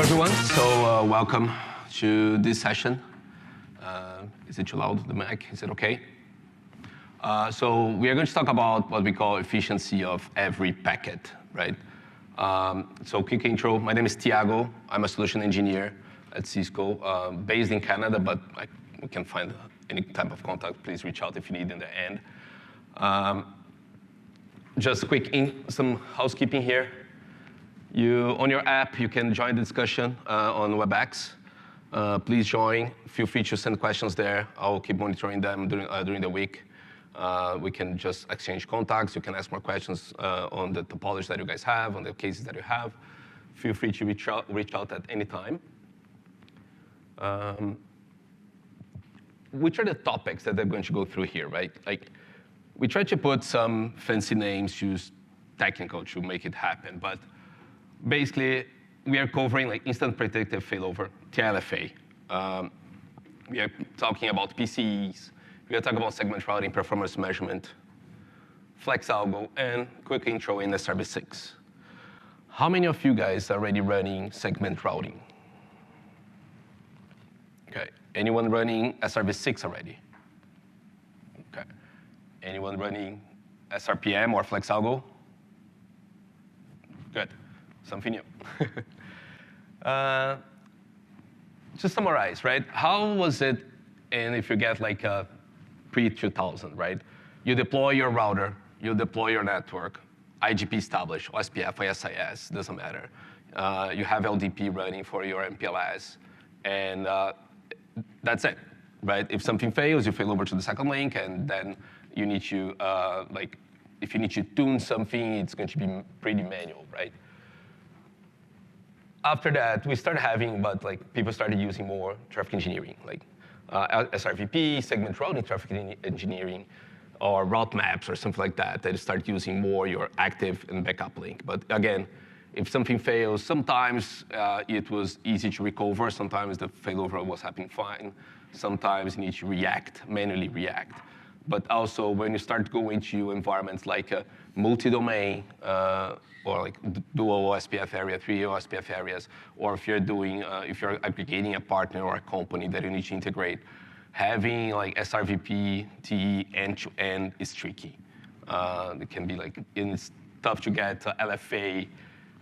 everyone. Welcome to this session. Is it too loud, the mic? Is it okay? We are going to talk about what we call efficiency of every packet, right? Quick intro. My name is Thiago. I'm a solution engineer at Cisco, based in Canada, but we can find any type of contact. Please reach out if you need in the end. Just some housekeeping here. On your app, you can join the discussion on WebEx. Please join. Feel free to send questions there. I'll keep monitoring them during the week. We can just exchange contacts. You can ask more questions on the topology that you guys have, on the cases that you have. Feel free to reach out at any time. Which are the topics that they're going to go through here, right? We try to put some fancy names, use technical to make it happen, but basically, we are covering instant predictive failover, TLFA. We are talking about PCEs. We are talking about segment routing, performance measurement, flex algo, and quick intro in SRv6. How many of you guys are already running segment routing? Okay. Anyone running SRv6 already? Okay. Anyone running SRPM or flex algo? Good. Something new. To summarize, right? How was it, and if you get a pre-2000, right? You deploy your router, you deploy your network, IGP established, OSPF, ISIS, doesn't matter. You have LDP running for your MPLS, and that's it, right? If something fails, you fail over to the second link, and then you need to, if you need to tune something, it's going to be pretty manual, right? After that, we started having, people started using more traffic engineering, SRVP, segment routing traffic engineering, or route maps or something like that. They start using more your active and backup link. But again, if something fails, sometimes it was easy to recover. Sometimes the failover was happening fine. Sometimes you need to manually react. But also, when you start going to environments like multi-domain, or dual OSPF area, 3 OSPF areas, or if you're aggregating a partner or a company that you need to integrate, having SRVP, TE end-to-end is tricky. It can be it's tough to get LFA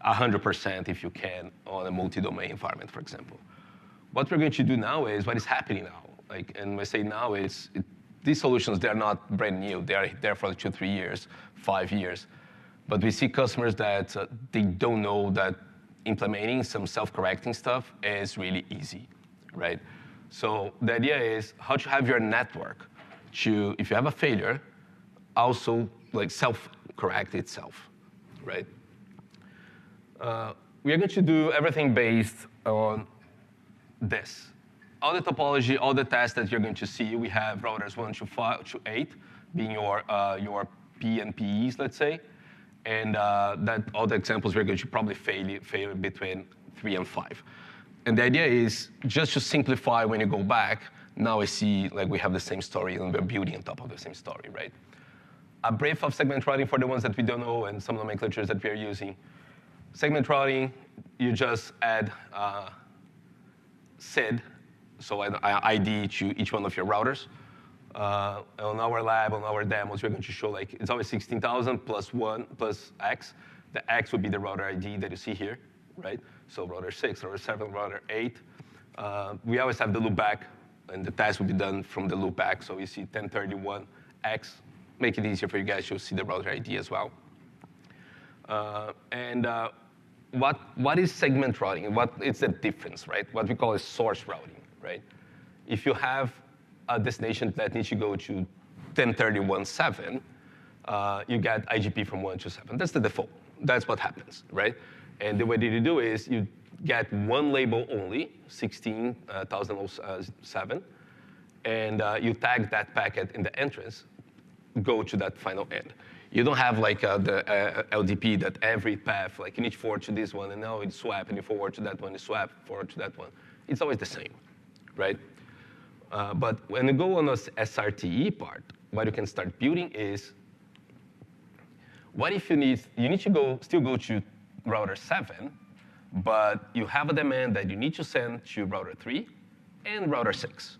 100% if you can on a multi-domain environment, for example. What we're going to do now is what is happening now. And when I say now is, these solutions, they're not brand new. They are there for 2, 3 years, 5 years. But we see customers that they don't know that implementing some self-correcting stuff is really easy, right? So the idea is how to have your network to, if you have a failure, also self-correct itself, right? We are going to do everything based on this. All the topology, all the tests that you're going to see, we have routers 1 to 5 to 8 being your P and PEs, let's say. And that all the examples we're going to probably fail between 3 and 5. And the idea is just to simplify when you go back, now I see we have the same story and we're building on top of the same story, right? A brief of segment routing for the ones that we don't know and some nomenclatures that we are using. Segment routing, you just add SID, so an ID to each one of your routers. On our lab, on our demos, we're going to show it's always 16,000 plus 1 plus X. The X would be the router ID that you see here, right? So router 6, router 7, router 8. We always have the loopback, and the test will be done from the loopback. So you see 1031X. Make it easier for you guys to see the router ID as well. What is segment routing? It's the difference, right? What we call is source routing, right? If you have a destination that needs to go to 1031.7, you get IGP from 1 to 7. That's the default. That's what happens, right? And the way that you do is you get one label only, 16,007, and you tag that packet in the entrance, go to that final end. You don't have the LDP that every path, you need to forward to this one, and now it's swap, and you forward to that one, you swap, forward to that one. It's always the same, right? But when you go on the SRTE part, what you can start building is, what if you need to still go to router 7, but you have a demand that you need to send to router 3 and router 6.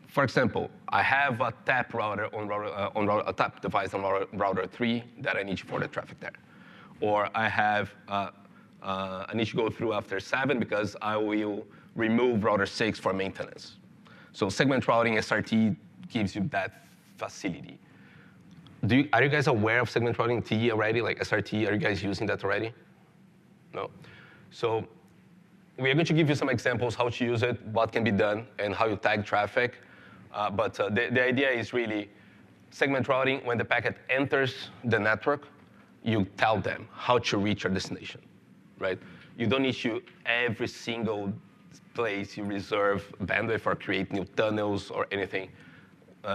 For example, I have a tap router a tap device on router 3 that I need to forward the traffic there. Or I have I need to go through after 7 because I will remove router 6 for maintenance. So segment routing SRT gives you that facility. Are you guys aware of segment routing T already, like SRT? Are you guys using that already? No? So we are going to give you some examples how to use it, what can be done, and how you tag traffic. But the idea is really segment routing. When the packet enters the network, you tell them how to reach your destination, right? You don't need to every single place you reserve bandwidth or create new tunnels or anything.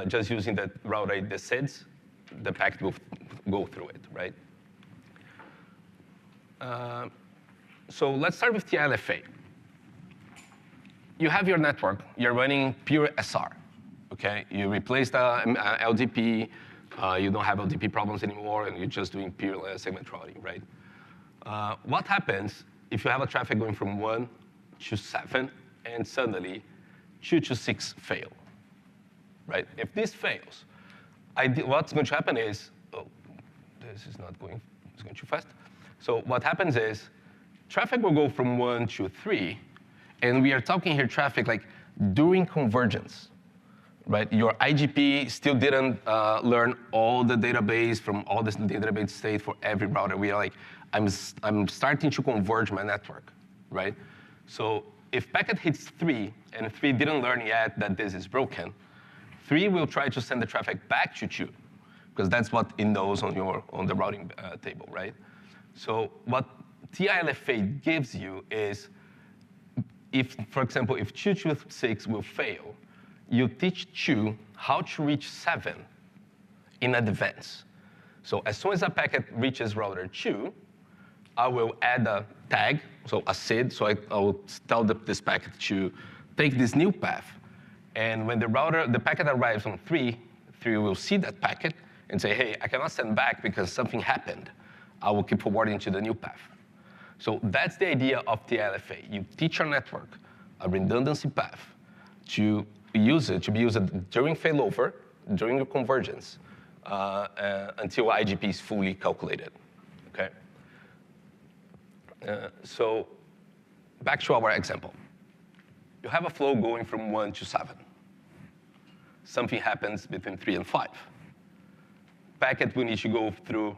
Just using that route ID SIDS, the packet will go through it, right? So let's start with TLFA. You have your network. You're running pure SR, okay? You replace the LDP. You don't have LDP problems anymore, and you're just doing pure segment routing, right? What happens if you have a traffic going from 1 to 7, and suddenly 2 to 6 fail, right? If this fails, what's going to happen is, oh, this is not going, it's going too fast. So what happens is, traffic will go from 1 to 3, and we are talking here traffic like during convergence, right? Your IGP still didn't learn all the database from all this database state for every router. We are like, I'm starting to converge my network, right? So if packet hits 3, and 3 didn't learn yet that this is broken, 3 will try to send the traffic back to 2, because that's what it knows on the routing table, right? So what TILFA gives you is, if, for example, if 2 to 6 will fail, you teach 2 how to reach 7 in advance. So as soon as a packet reaches router 2, I will add a tag, so a SID, so I will tell this packet to take this new path. And when the packet arrives on 3, 3 will see that packet and say, hey, I cannot send back because something happened. I will keep forwarding to the new path. So that's the idea of TLFA. You teach your network a redundancy path to use it, to be used during failover, during your convergence, until IGP is fully calculated, okay? So back to our example. You have a flow going from 1 to 7. Something happens between 3 and 5. Packet will need to go through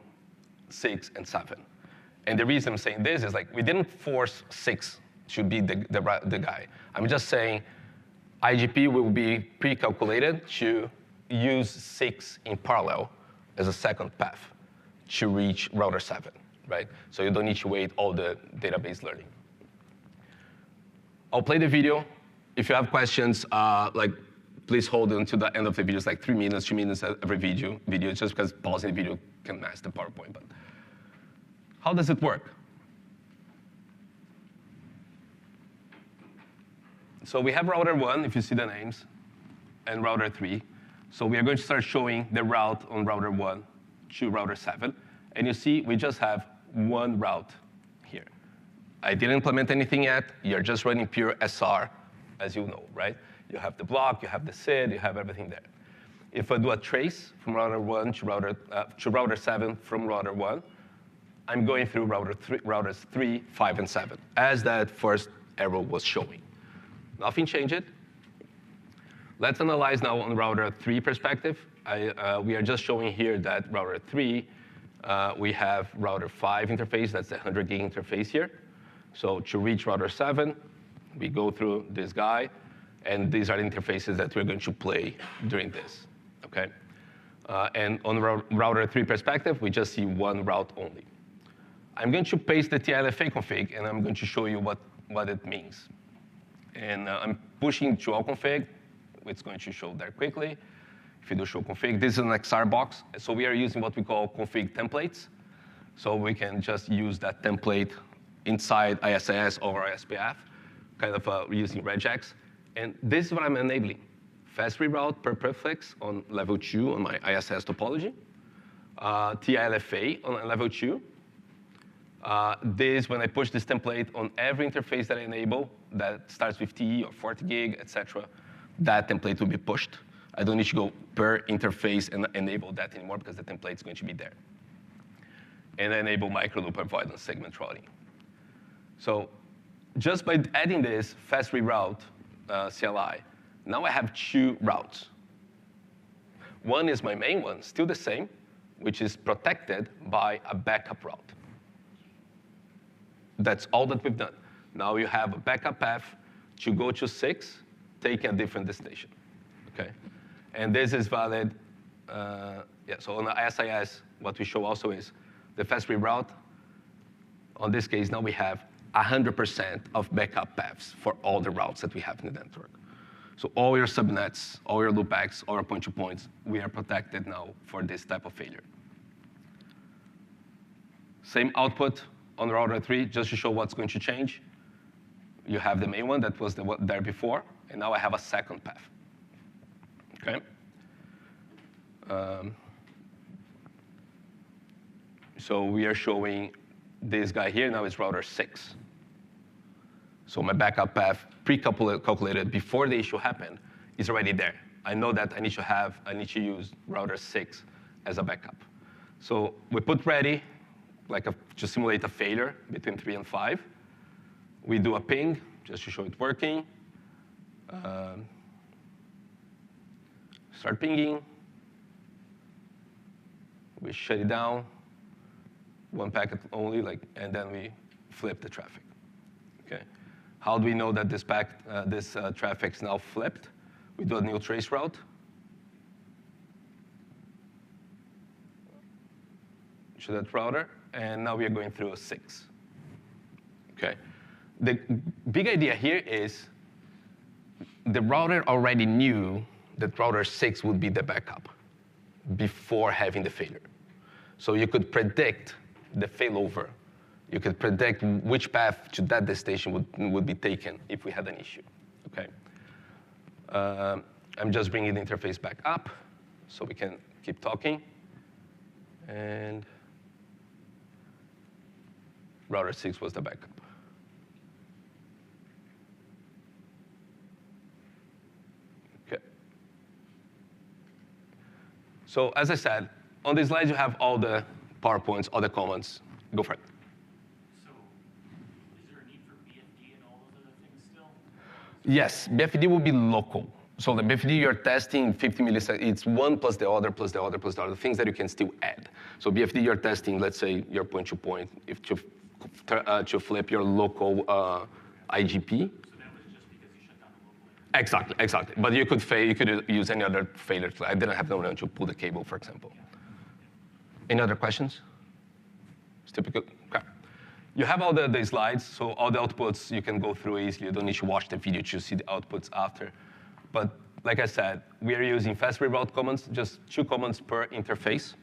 6 and 7. And the reason I'm saying this is like we didn't force 6 to be the guy. I'm just saying IGP will be pre-calculated to use 6 in parallel as a second path to reach router 7, right? So you don't need to wait all the database learning. I'll play the video. If you have questions, please hold until the end of the video. It's like 3 minutes, 2 minutes every video. Just because pausing the video can mask the PowerPoint. But how does it work? So we have router 1, if you see the names, and router 3. So we are going to start showing the route on router 1 to router 7. And you see we just have one route here. I didn't implement anything yet. You're just running pure SR, as you know, right? You have the block, you have the SID, you have everything there. If I do a trace from router 1 to router 7 from router 1, I'm going through routers 3, 5, and 7, as that first arrow was showing. Nothing changed. Let's analyze now on router 3 perspective. We are just showing here that router 3, we have router 5 interface. That's the 100 gig interface here. So to reach router 7, we go through this guy. And these are the interfaces that we're going to play during this, okay? And on router 3 perspective, we just see one route only. I'm going to paste the TLFA config, and I'm going to show you what it means. And I'm pushing to all config. It's going to show there quickly. If you do show config, this is an XR box. So we are using what we call config templates. So we can just use that template inside ISS over SPF, kind of using regex. And this is what I'm enabling. Fast reroute per prefix on level 2 on my ISS topology. TLFA on level 2. This, when I push this template on every interface that I enable, that starts with TE or 40 gig, et cetera, that template will be pushed. I don't need to go per interface and enable that anymore because the template is going to be there. And I enable microloop avoidance segment routing. So just by adding this fast reroute CLI, now I have 2 routes. One is my main one, still the same, which is protected by a backup route. That's all that we've done. Now you have a backup path to go to 6, taking a different destination. Okay? And this is valid. So on the SIS, what we show also is the fast reroute. On this case, now we have 100% of backup paths for all the routes that we have in the network. So all your subnets, all your loopbacks, all your point-to-points, we are protected now for this type of failure. Same output on router 3, just to show what's going to change. You have the main one that was there before, and now I have a second path. Okay? So we are showing this guy here, now it's router 6. So my backup path, pre-calculated before the issue happened, is already there. I know that I need to use router 6 as a backup. So we put ready, to simulate a failure between 3 and 5. We do a ping, just to show it working. Start pinging. We shut it down, 1 packet only, and then we flip the traffic. Okay. How do we know that this traffic is now flipped? We do a new trace route. To that router, and now we are going through a 6. Okay. The big idea here is the router already knew that router 6 would be the backup before having the failure. So you could predict the failover. You could predict which path to that destination would be taken if we had an issue. Okay. I'm just bringing the interface back up so we can keep talking. And router 6 was the backup. Okay. So as I said, on these slides you have all the PowerPoints, all the comments. Go for it. So is there a need for BFD and all those other things still? Yes, BFD will be local. So the BFD you're testing 50 milliseconds, it's one plus the other, plus the other, plus the other, things that you can still add. So BFD you're testing, let's say your point-to-point, if to flip your local IGP. So that was just because you shut down the local area? Exactly. But you could use any other failure. I didn't have no room to pull the cable, for example. Any other questions? It's typical. Okay. You have all the slides, so all the outputs you can go through easily. You don't need to watch the video to see the outputs after. But like I said, we are using fast reroute commands, just 2 commands per interface.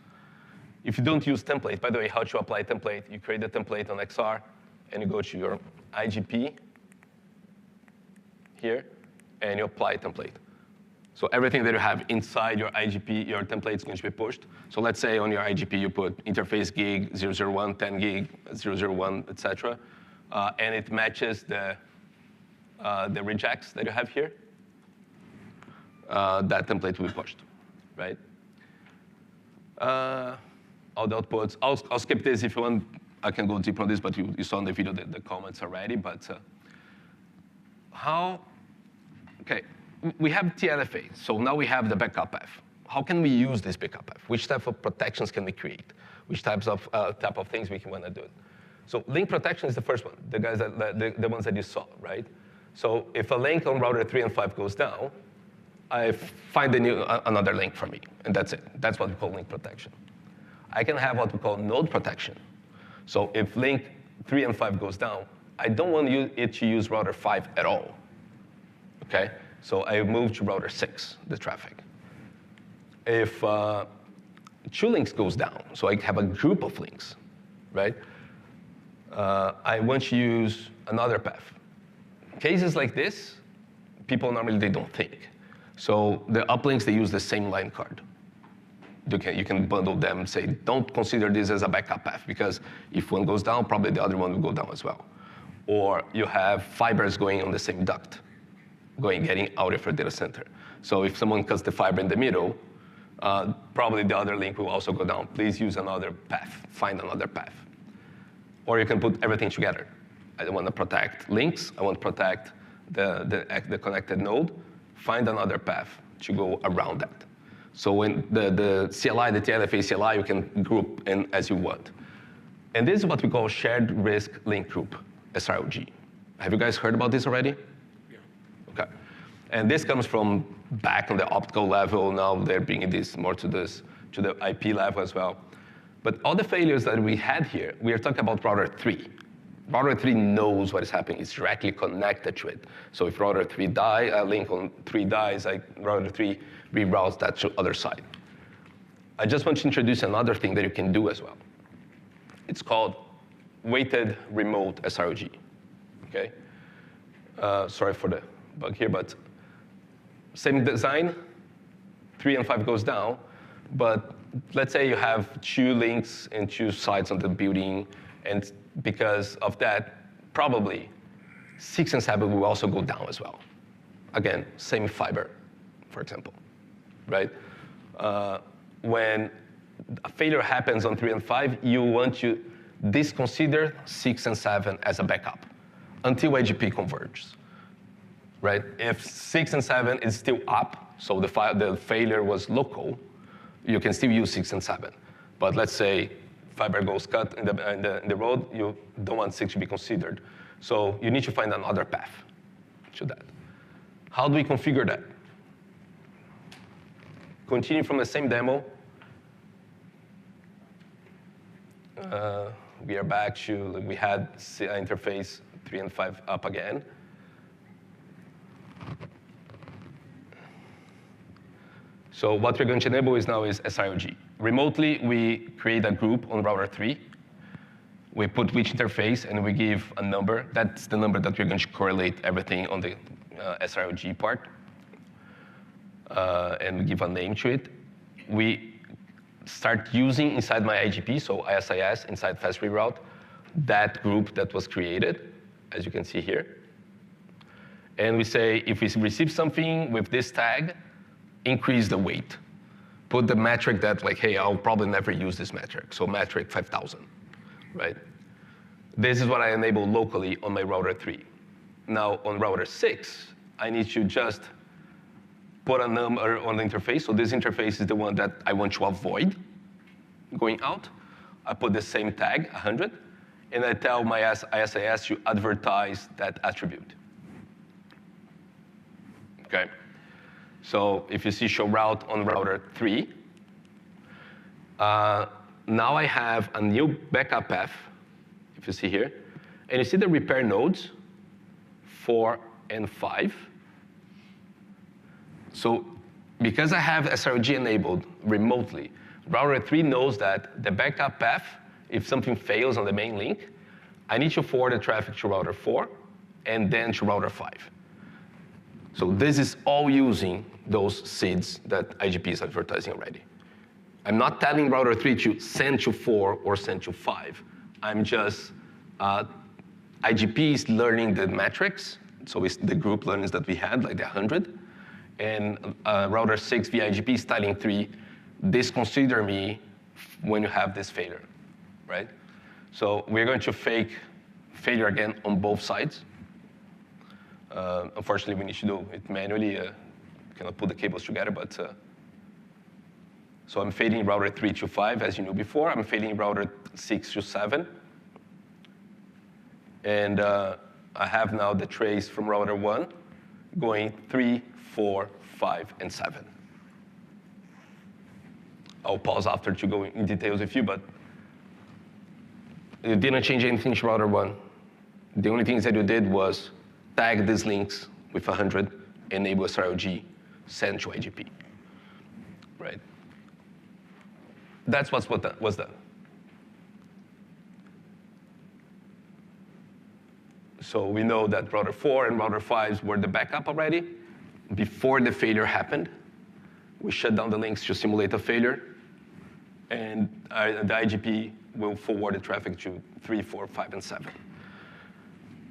If you don't use template, by the way, how to apply template, you create a template on XR, and you go to your IGP here, and you apply template. So everything that you have inside your IGP, your template is going to be pushed. So let's say on your IGP you put interface gig, 001, 10 gig, 001, et cetera, and it matches the rejects that you have here. That template will be pushed, right? All the outputs. I'll skip this if you want. I can go deeper on this, but you saw in the video the comments already. But okay, we have TLFA, so now we have the backup path. How can we use this backup path? Which type of protections can we create? Which type of things we can want to do? So link protection is the first one, the ones that you saw, right? So if a link on router 3 and 5 goes down, I find another link for me, and that's it. That's what we call link protection. I can have what we call node protection. So if link 3 and 5 goes down, I don't want it to use router 5 at all. Okay? So I move to router 6, the traffic. If 2 links goes down, so I have a group of links, right? I want to use another path. Cases like this, people normally they don't think. So the uplinks, they use the same line card. You can bundle them and say, don't consider this as a backup path, because if one goes down, probably the other one will go down as well. Or you have fibers going on the same duct, getting out of your data center. So if someone cuts the fiber in the middle, probably the other link will also go down. Please use another path, find another path. Or you can put everything together. I want to protect links, I want to protect the connected node, find another path to go around that. So when the CLI, the TLFA CLI, you can group in as you want. And this is what we call shared risk link group, SRLG. Have you guys heard about this already? Yeah. Okay. And this comes from back on the optical level. Now they're bringing this more to the IP level as well. But all the failures that we had here, we are talking about router 3. Router 3 knows what is happening. It's directly connected to it. So if router 3 dies, a link on 3 dies, router 3 reroutes that to other side. I just want to introduce another thing that you can do as well. It's called weighted remote SRLG. Okay? Sorry for the bug here, but same design, 3 and 5 goes down, but let's say you have 2 links and 2 sides on the building, and because of that, probably 6 and 7 will also go down as well. Again, same fiber, for example, right? When a failure happens on 3 and 5, you want to disconsider 6 and 7 as a backup until IGP converges, right? If 6 and 7 is still up, so the failure was local, you can still use 6 and 7. But let's say fiber goes cut in the road, you don't want 6 to be considered. So you need to find another path to that. How do we configure that? Continue from the same demo. We are back to, we had interface 3 and 5 up again. So what we're going to enable is SRLG. Remotely, we create a group on router 3. We put which interface, and we give a number. That's the number that we're going to correlate everything on the SRLG part. And we give a name to it. We start using inside my IGP, so ISIS, inside Fast Reroute, that group that was created, as you can see here. And we say, if we receive something with this tag, increase the weight. Put the metric that, like, hey, I'll probably never use this metric, so metric 5,000, right? This is what I enable locally on my router 3. Now, on router 6, I need to just put a number on the interface. So this interface is the one that I want to avoid going out. I put the same tag, 100, and I tell my ISIS to advertise that attribute. Okay? So if you see show route on router 3, now I have a new backup path, if you see here. And you see the repair nodes, 4 and 5. So because I have SRLG enabled remotely, router 3 knows that the backup path, if something fails on the main link, I need to forward the traffic to router 4 and then to router 5. So this is all using those seeds that IGP is advertising already. I'm not telling router 3 to send to 4 or send to 5. I'm just, IGP is learning the metrics. So it's the group learnings that we had, like the 100. And router 6 via IGP is telling 3, disconsider me when you have this failure, right? So we're going to fake failure again on both sides. Unfortunately, we need to do it manually. Cannot put the cables together, but so I'm fading router 3 to 5, as you knew before. I'm fading router 6 to 7. And I have now the trace from router 1 going 3, 4, 5, and 7. I'll pause after to go in details with you, but you didn't change anything to router 1. The only things that you did was tag these links with 100, enable SRLG, send to IGP, right? That's what was done. So we know that router 4 and router 5 were the backup already. Before the failure happened, we shut down the links to simulate a failure, and the IGP will forward the traffic to 3, 4, 5, and 7.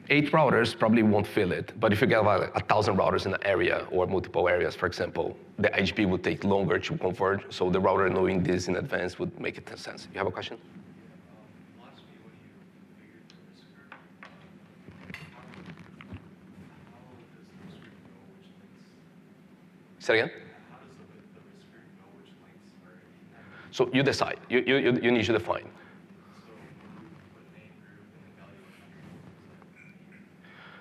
8 routers probably won't fill it, but if you get like 1,000 routers in an area or multiple areas, for example, the IGP would take longer to convert, so the router knowing this in advance would make it sense. You have a question? Say it again? How does the risk group know which links are in? So you decide. You need to define. So put name group and the value.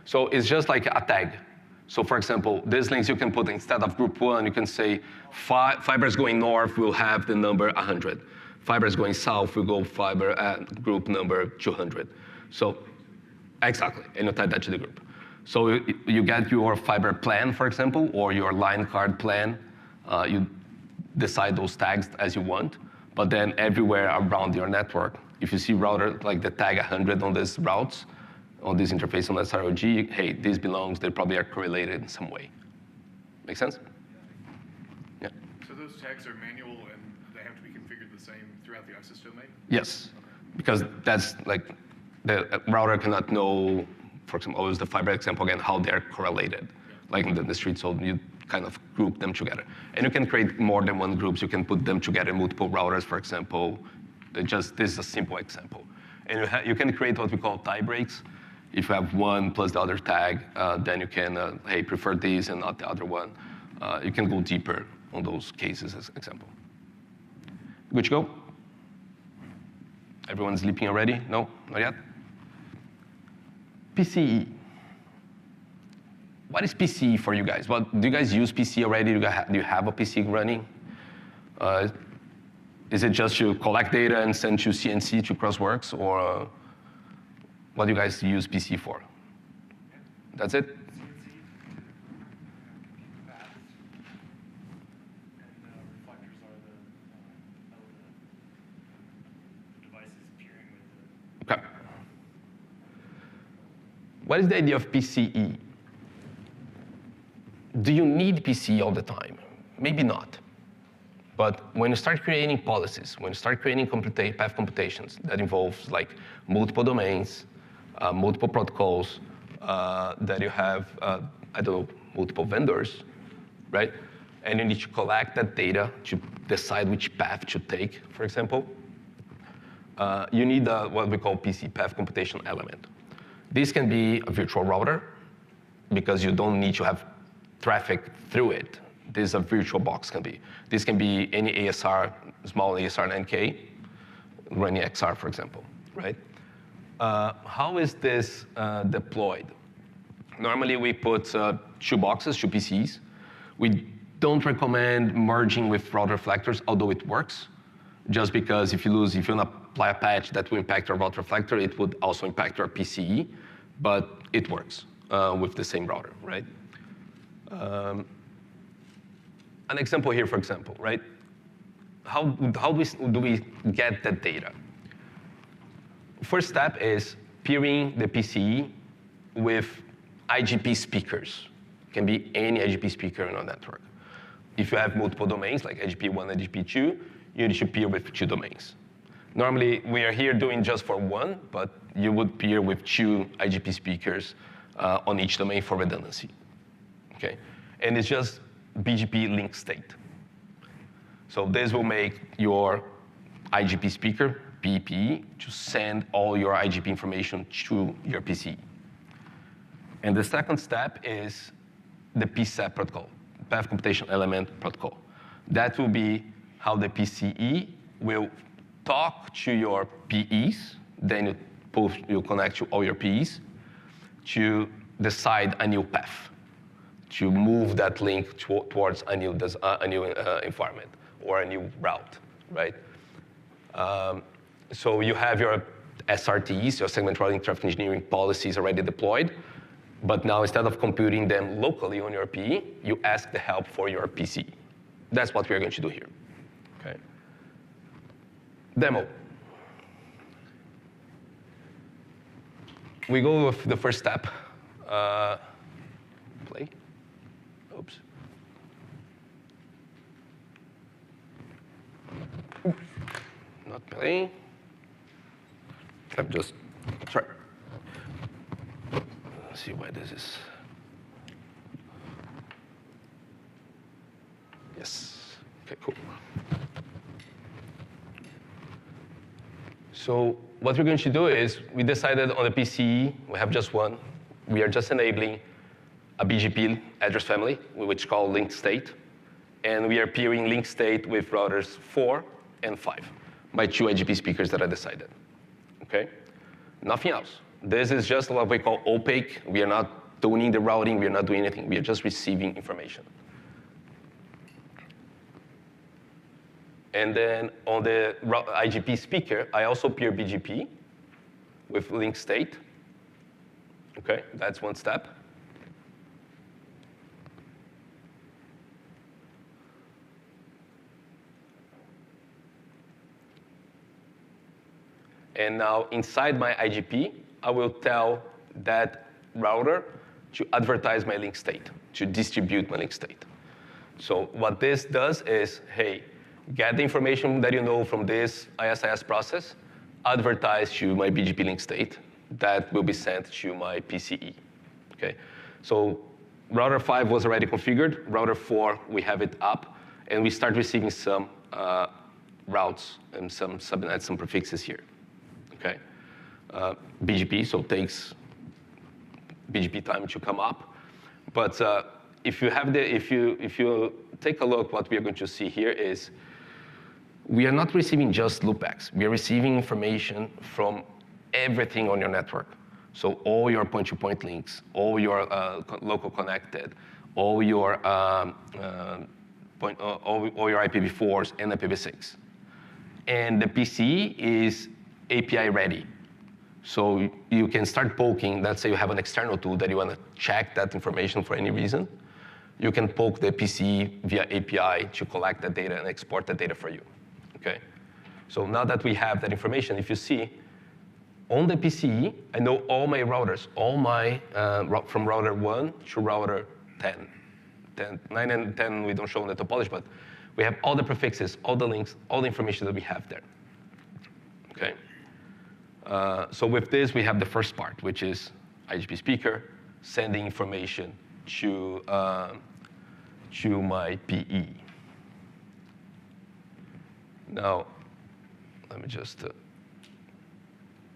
So it's just like a tag. So for example, these links you can put instead of group 1, you can say fibers going north will have the number 100. Fibers going south will go fiber at group number 200. So exactly, and you tie that to the group. So you get your fiber plan, for example, or your line card plan. You decide those tags as you want, but then everywhere around your network, if you see router like the tag 100 on these routes, on this interface on SROG, hey, this belongs, they probably are correlated in some way. Make sense? Yeah. So those tags are manual and they have to be configured the same throughout the access domain? Yes, because that's like, the router cannot know, for example, I'll use the fiber example again, how they're correlated, like in the street, so you kind of group them together. And you can create more than one groups, you can put them together in multiple routers, for example. This is a simple example. And you can create what we call tie breaks. If you have one plus the other tag, then you can, hey, prefer this and not the other one. You can go deeper on those cases as example. Good to go? Everyone sleeping already? No, not yet? PCE. What is PCE for you guys? Well, do you guys use PCE already? Do you have a PCE running? Is it just to collect data and send to CNC to Crossworks, or what do you guys use PCE for? That's it? Reflectors are the devices peering with the. Okay. What is the idea of PCE? Do you need PCE all the time? Maybe not. But when you start creating policies, when you start creating path computations that involves like multiple domains, multiple protocols, that you have, I don't know, multiple vendors, right? And you need to collect that data to decide which path to take, for example. You need what we call PC path computation element. This can be a virtual router because you don't need to have traffic through it. This a virtual box can be. This can be any ASR, small ASR 9K, running XR, for example, right? How is this deployed? Normally we put 2 boxes, 2 PCs. We don't recommend merging with router reflectors, although it works, just because if you want to apply a patch that will impact your router reflector, it would also impact your PCE, but it works with the same router, right? An example here, for example, right? How do we get that data? First step is peering the PCE with IGP speakers. It can be any IGP speaker in our network. If you have multiple domains, like IGP1, IGP2, you need to peer with 2 domains. Normally, we are here doing just for 1, but you would peer with 2 IGP speakers on each domain for redundancy, okay? And it's just BGP link state. So this will make your IGP speaker, PEPE, to send all your IGP information to your PCE. And the second step is the PSEP protocol, Path Computation Element Protocol. That will be how the PCE will talk to your PEs, then you connect to all your PEs to decide a new path, to move that link towards a new environment or a new route, right? So you have your SRTs, your segment routing traffic engineering policies already deployed, but now instead of computing them locally on your PE, you ask the help for your PC. That's what we're going to do here, okay? Demo. We go with the first step. Play. Oops. not playing. I'm just, sorry. Let's see why this is. Yes, okay, cool. So what we're going to do is we decided on the PCE, we have just one. We are just enabling a BGP address family, which is called linked state. And we are peering linked state with routers 4 and 5, my 2 IGP speakers that I decided, okay? Nothing else. This is just what we call opaque. We are not tuning the routing, we are not doing anything. We are just receiving information. And then on the IGP speaker, I also peer BGP with link state. Okay, that's one step. And now inside my IGP, I will tell that router to advertise my link state, to distribute my link state. So what this does is, hey, get the information that you know from this ISIS process, advertise to my BGP link state. That will be sent to my PCE. Okay, so router 5 was already configured. Router 4, we have it up, and we start receiving some routes and some subnets, some prefixes here. Okay, BGP, so it takes BGP time to come up, but if you take a look, what we are going to see here is we are not receiving just loopbacks. We are receiving information from everything on your network. So all your point-to-point links, all your local connected, all your all your IPv4s and IPv6. And the PCE is API ready. So you can start poking, let's say you have an external tool that you want to check that information for any reason. You can poke the PCE via API to collect that data and export that data for you. Okay. So now that we have that information, if you see, on the PCE, I know all my routers, all my, from router 1 to router 10. 9 and 10 we don't show in the topology, but we have all the prefixes, all the links, all the information that we have there. Okay. So with this, we have the first part, which is IGP speaker sending information to my PE. Now, let me just,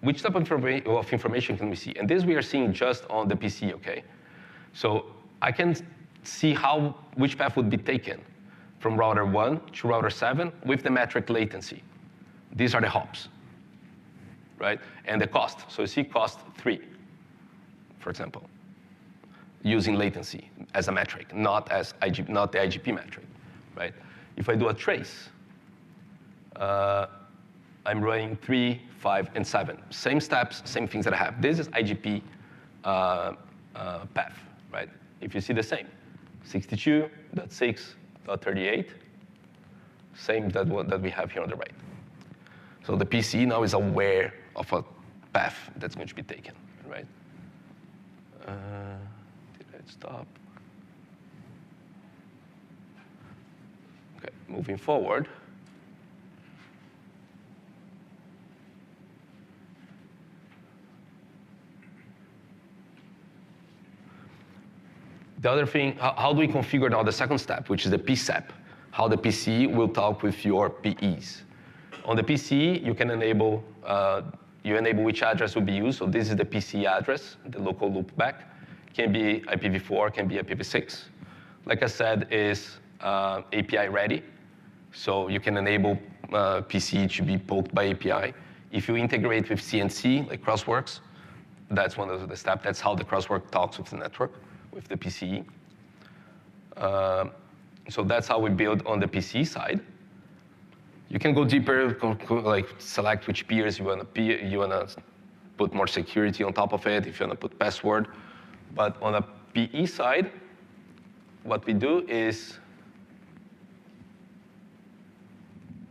which type of information can we see? And this we are seeing just on the PC, okay? So I can see which path would be taken from router 1 to router 7 with the metric latency. These are the hops, right? And the cost. So you see cost 3, for example, using latency as a metric, not the IGP metric, right? If I do a trace, I'm running 3, 5, and 7. Same steps, same things that I have. This is IGP path, right? If you see the same, 62.6.38, same that we have here on the right. So the PC now is aware of a path that's going to be taken, right? Did I stop? Okay, moving forward. The other thing, how do we configure now the second step, which is the PSAP, how the PCE will talk with your PEs. On the PCE, you can enable, which address will be used. So this is the PCE address, the local loopback. Can be IPv4, can be IPv6. Like I said, is API ready. So you can enable PCE to be poked by API. If you integrate with CNC, like Crossworks, that's one of the steps. That's how the Crosswork talks with the network, with the PCE. So that's how we build on the PCE side. You can go deeper, like select which peers you wanna put more security on top of it, if you wanna put password. But on the PE side, what we do is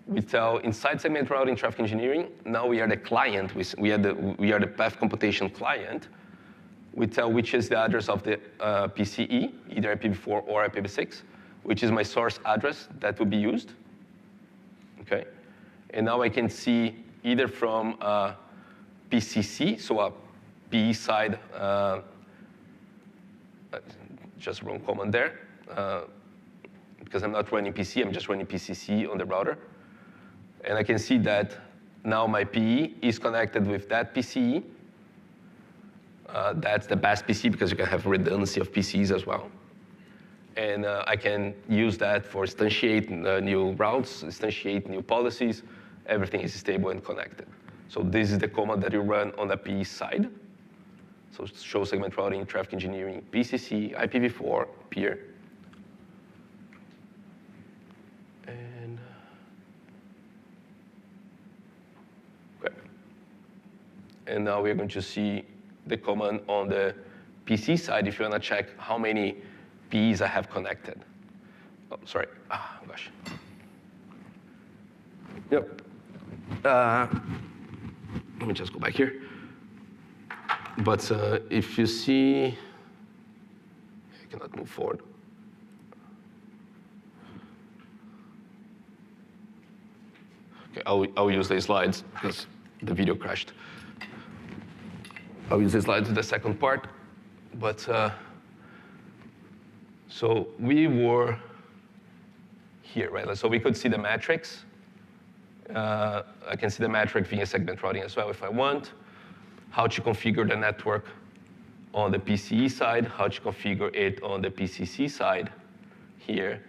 we tell inside segment routing traffic engineering, now we are the client, we are the path computation client. We tell which is the address of the PCE, either IPv4 or IPv6, which is my source address that will be used. Okay, And now I can see either from PCC, so a PE side, just wrong command there, because I'm not running PC, I'm just running PCC on the router. And I can see that now my PE is connected with that PCE. That's the best PC because you can have redundancy of PCs as well. And I can use that for instantiate new routes, instantiate new policies. Everything is stable and connected. So this is the command that you run on the PE side. So show segment routing, traffic engineering, PCC, IPv4, peer. And okay. And now we're going to see the command on the PC side if you want to check how many PEs I have connected. Oh, sorry. Gosh. Yep. Let me just go back here. But if you see, I cannot move forward. Okay, I'll use the slides because the video crashed. I'll use the slides to the second part. But so we were here, right? So we could see the metrics. I can see the metric via segment routing as well if I want. How to configure the network on the PCE side, how to configure it on the PCC side here,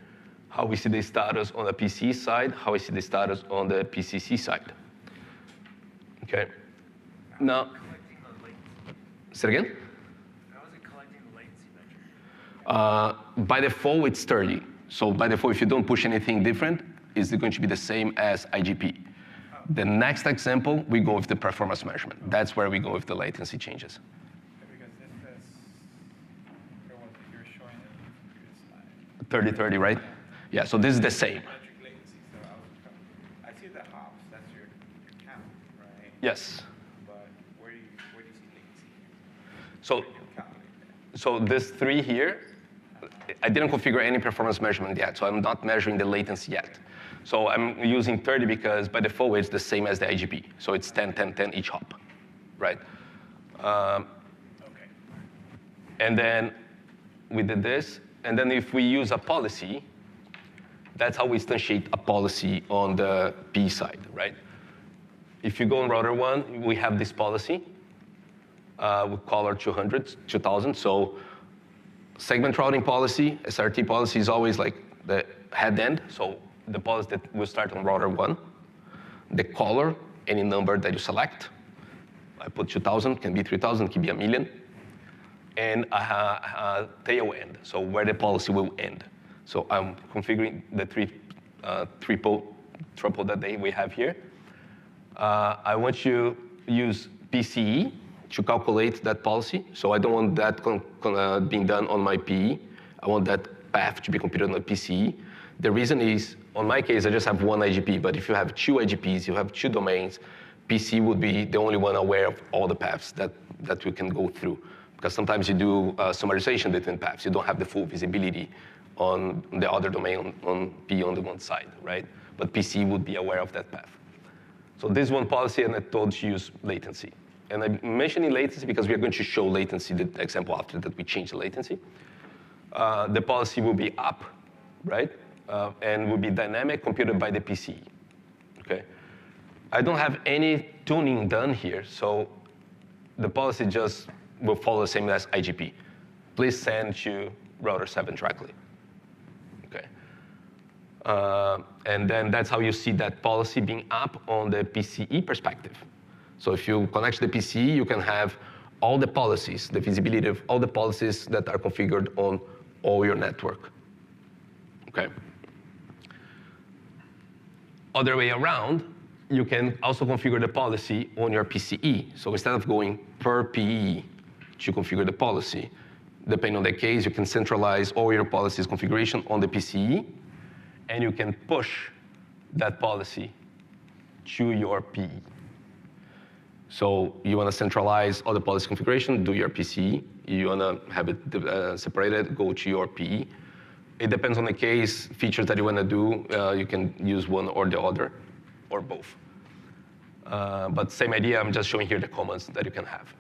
how we see the status on the PCE side, how we see the status on the PCC side. Okay. Now, Collecting the latency. say it again? How is it collecting the latency metric? By default, it's 30. So by default, if you don't push anything different, it's going to be the same as IGP. The next example, we go with the performance measurement. That's where we go with the latency changes. Because this is the one that you're showing in the previous slide. 30-30, right? Yeah, so this is the same. Metric latency, so I see the hops, that's your count, right? Yes. But where do you see latency? So, Where do you calculate that? so this 3 here, I didn't configure any performance measurement yet, so I'm not measuring the latency yet. So I'm using 30 because by default it's the same as the IGP. So it's 10, 10, 10 each hop, right? Okay. And then we did this. And then if we use a policy, that's how we instantiate a policy on the P side, right? If you go on router 1, we have this policy. We call our 200, 2000. So segment routing policy, SRT policy is always like the head end. So the policy that will start on router 1. The caller, any number that you select. I put 2,000, can be 3,000, can be a million. And a tail end, so where the policy will end. So I'm configuring the triple that we have here. I want to use PCE to calculate that policy. So I don't want that being done on my PE. I want that path to be computed on the PCE. The reason is, on my case, I just have one IGP, but if you have 2 IGPs, you have 2 domains, PC would be the only one aware of all the paths that we can go through. Because sometimes you do summarization between paths. You don't have the full visibility on the other domain on P on the one side, right? But PC would be aware of that path. So this one policy, and I told you use latency. And I'm mentioning latency because we are going to show latency, the example after that we change the latency. The policy will be up, right? And will be dynamic computed by the PCE, okay? I don't have any tuning done here, so the policy just will follow the same as IGP. Please send to router 7 directly, okay? And then that's how you see that policy being up on the PCE perspective. So if you connect to the PCE, you can have all the policies, the visibility of all the policies that are configured on all your network, okay? Other way around, you can also configure the policy on your PCE. So instead of going per PE to configure the policy, depending on the case, you can centralize all your policies configuration on the PCE, and you can push that policy to your PE. So you want to centralize all the policy configuration, do your PCE. You want to have it separated, go to your PE. It depends on the case, features that you want to do. You can use one or the other. or both. But same idea, I'm just showing here the commands that you can have.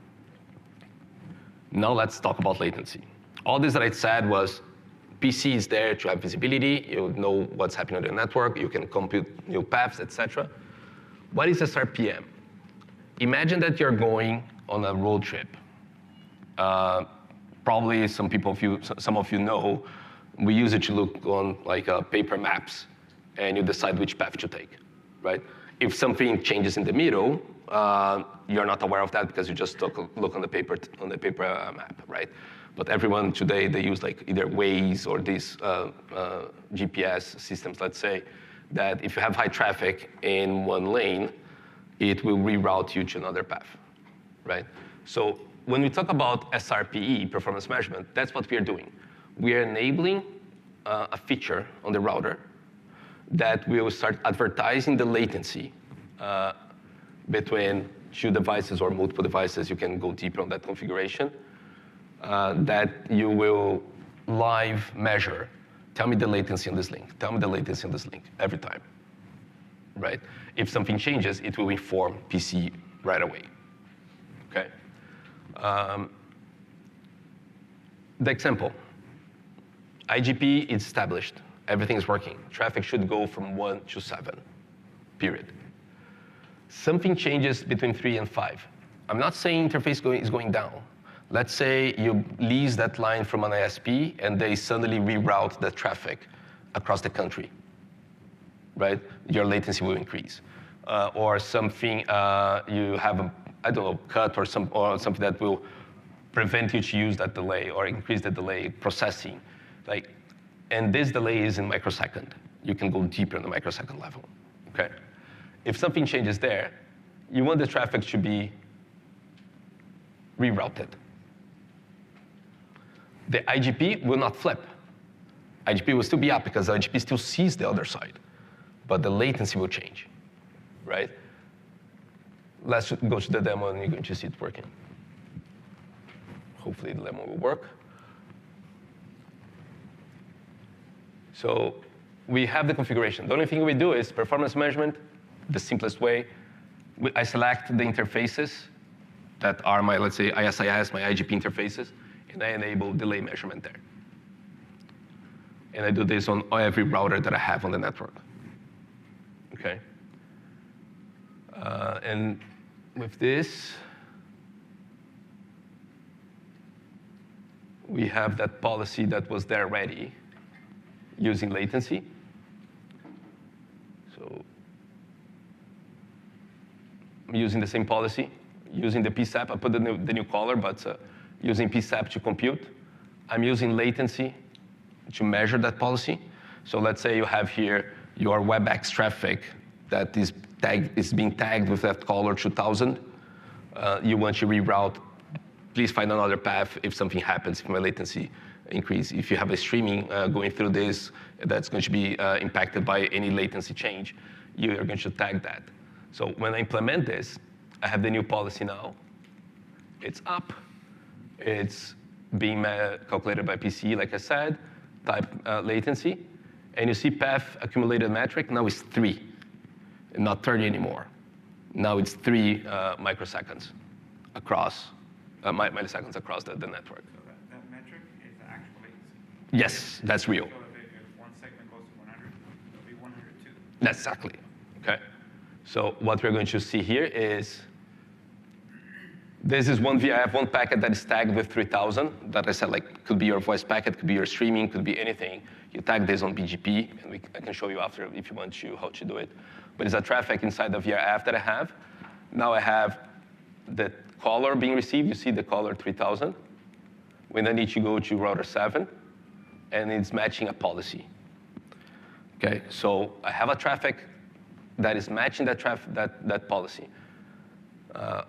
Now let's talk about latency. All this that I said was PC is there to have visibility, you know what's happening on the network, you can compute new paths, etc. What is SRPM? Imagine that you're going on a road trip. Probably some of you know, we use it to look on like paper maps, and you decide which path to take, right? If something changes in the middle, you're not aware of that because you just took a look on the paper map, right? But everyone today, they use like either Waze or these GPS systems, let's say, that if you have high traffic in one lane, it will reroute you to another path, right? So when we talk about SRPE, performance measurement, that's what we are doing. We are enabling a feature on the router that will start advertising the latency between two devices or multiple devices. You can go deeper on that configuration. That you will live measure. Tell me the latency on this link. Tell me the latency on this link every time, right? If something changes, it will inform PC right away, okay? The example, IGP is established. Everything is working. Traffic should go from 1 to 7, period. Something changes between 3 and 5. I'm not saying interface is going down. Let's say you lease that line from an ISP and they suddenly reroute the traffic across the country, right? Your latency will increase. Or something, you have a, I don't know, cut or something that will prevent you to use that delay or increase the delay processing. And this delay is in microsecond. You can go deeper in the microsecond level, okay? If something changes there, you want the traffic to be rerouted. The IGP will not flip. IGP will still be up because the IGP still sees the other side, but the latency will change, right? Let's go to the demo and you're going to see it working. Hopefully the demo will work. So we have the configuration. The only thing we do is performance measurement, the simplest way. I select the interfaces that are my, let's say, ISIS, my IGP interfaces, and I enable delay measurement there. And I do this on every router that I have on the network, okay? And with this, we have that policy that was there already using latency. So I'm using the same policy, using the PSAP. I put the new color, but using PSAP to compute. I'm using latency to measure that policy. So let's say you have here your WebEx traffic that is being tagged with that color 2000. You want to reroute, please find another path if something happens, if my latency increase. If you have a streaming going through this, that's going to be impacted by any latency change, you are going to tag that. So when I implement this, I have the new policy now. It's up. It's being calculated by PC, like I said, type latency. And you see path accumulated metric, now it's 3, and not 30 anymore. Now it's 3 microseconds across, milliseconds across the network. So that metric is the actual latency. Yes, that's real. So if one segment goes to 100, it'll be 102. That's exactly, okay? So what we're going to see here is, this is I have one packet that is tagged with 3000 that I said, like, could be your voice packet, could be your streaming, could be anything. You tag this on BGP, and I can show you after if you want to how to do it. But it's a traffic inside the VRF that I have. Now I have the caller being received. You see the caller 3000. When I need to go to router 7, and it's matching a policy. Okay, so I have a traffic that is matching that policy.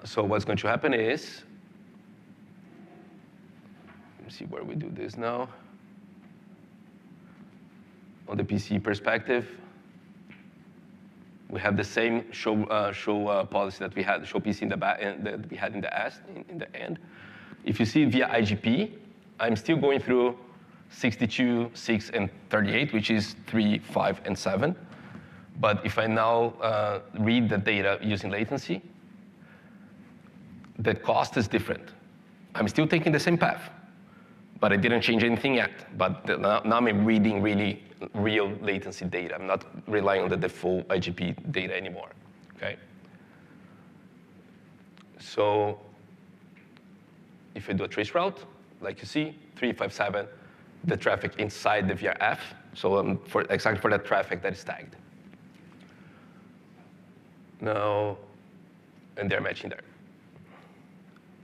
So what's going to happen is, let me see where we do this now. On the PC perspective, we have the same show policy that we had, show PC in the back that we had in the end. If you see via IGP, I'm still going through 62, 6, and 38, which is 3, 5, and 7. But if I now read the data using latency, the cost is different. I'm still taking the same path, but I didn't change anything yet. But now I'm reading really real latency data. I'm not relying on the default IGP data anymore, okay? So if I do a trace route, like you see, 357, the traffic inside the VRF, so exactly for that traffic that is tagged. Now, and they're matching there,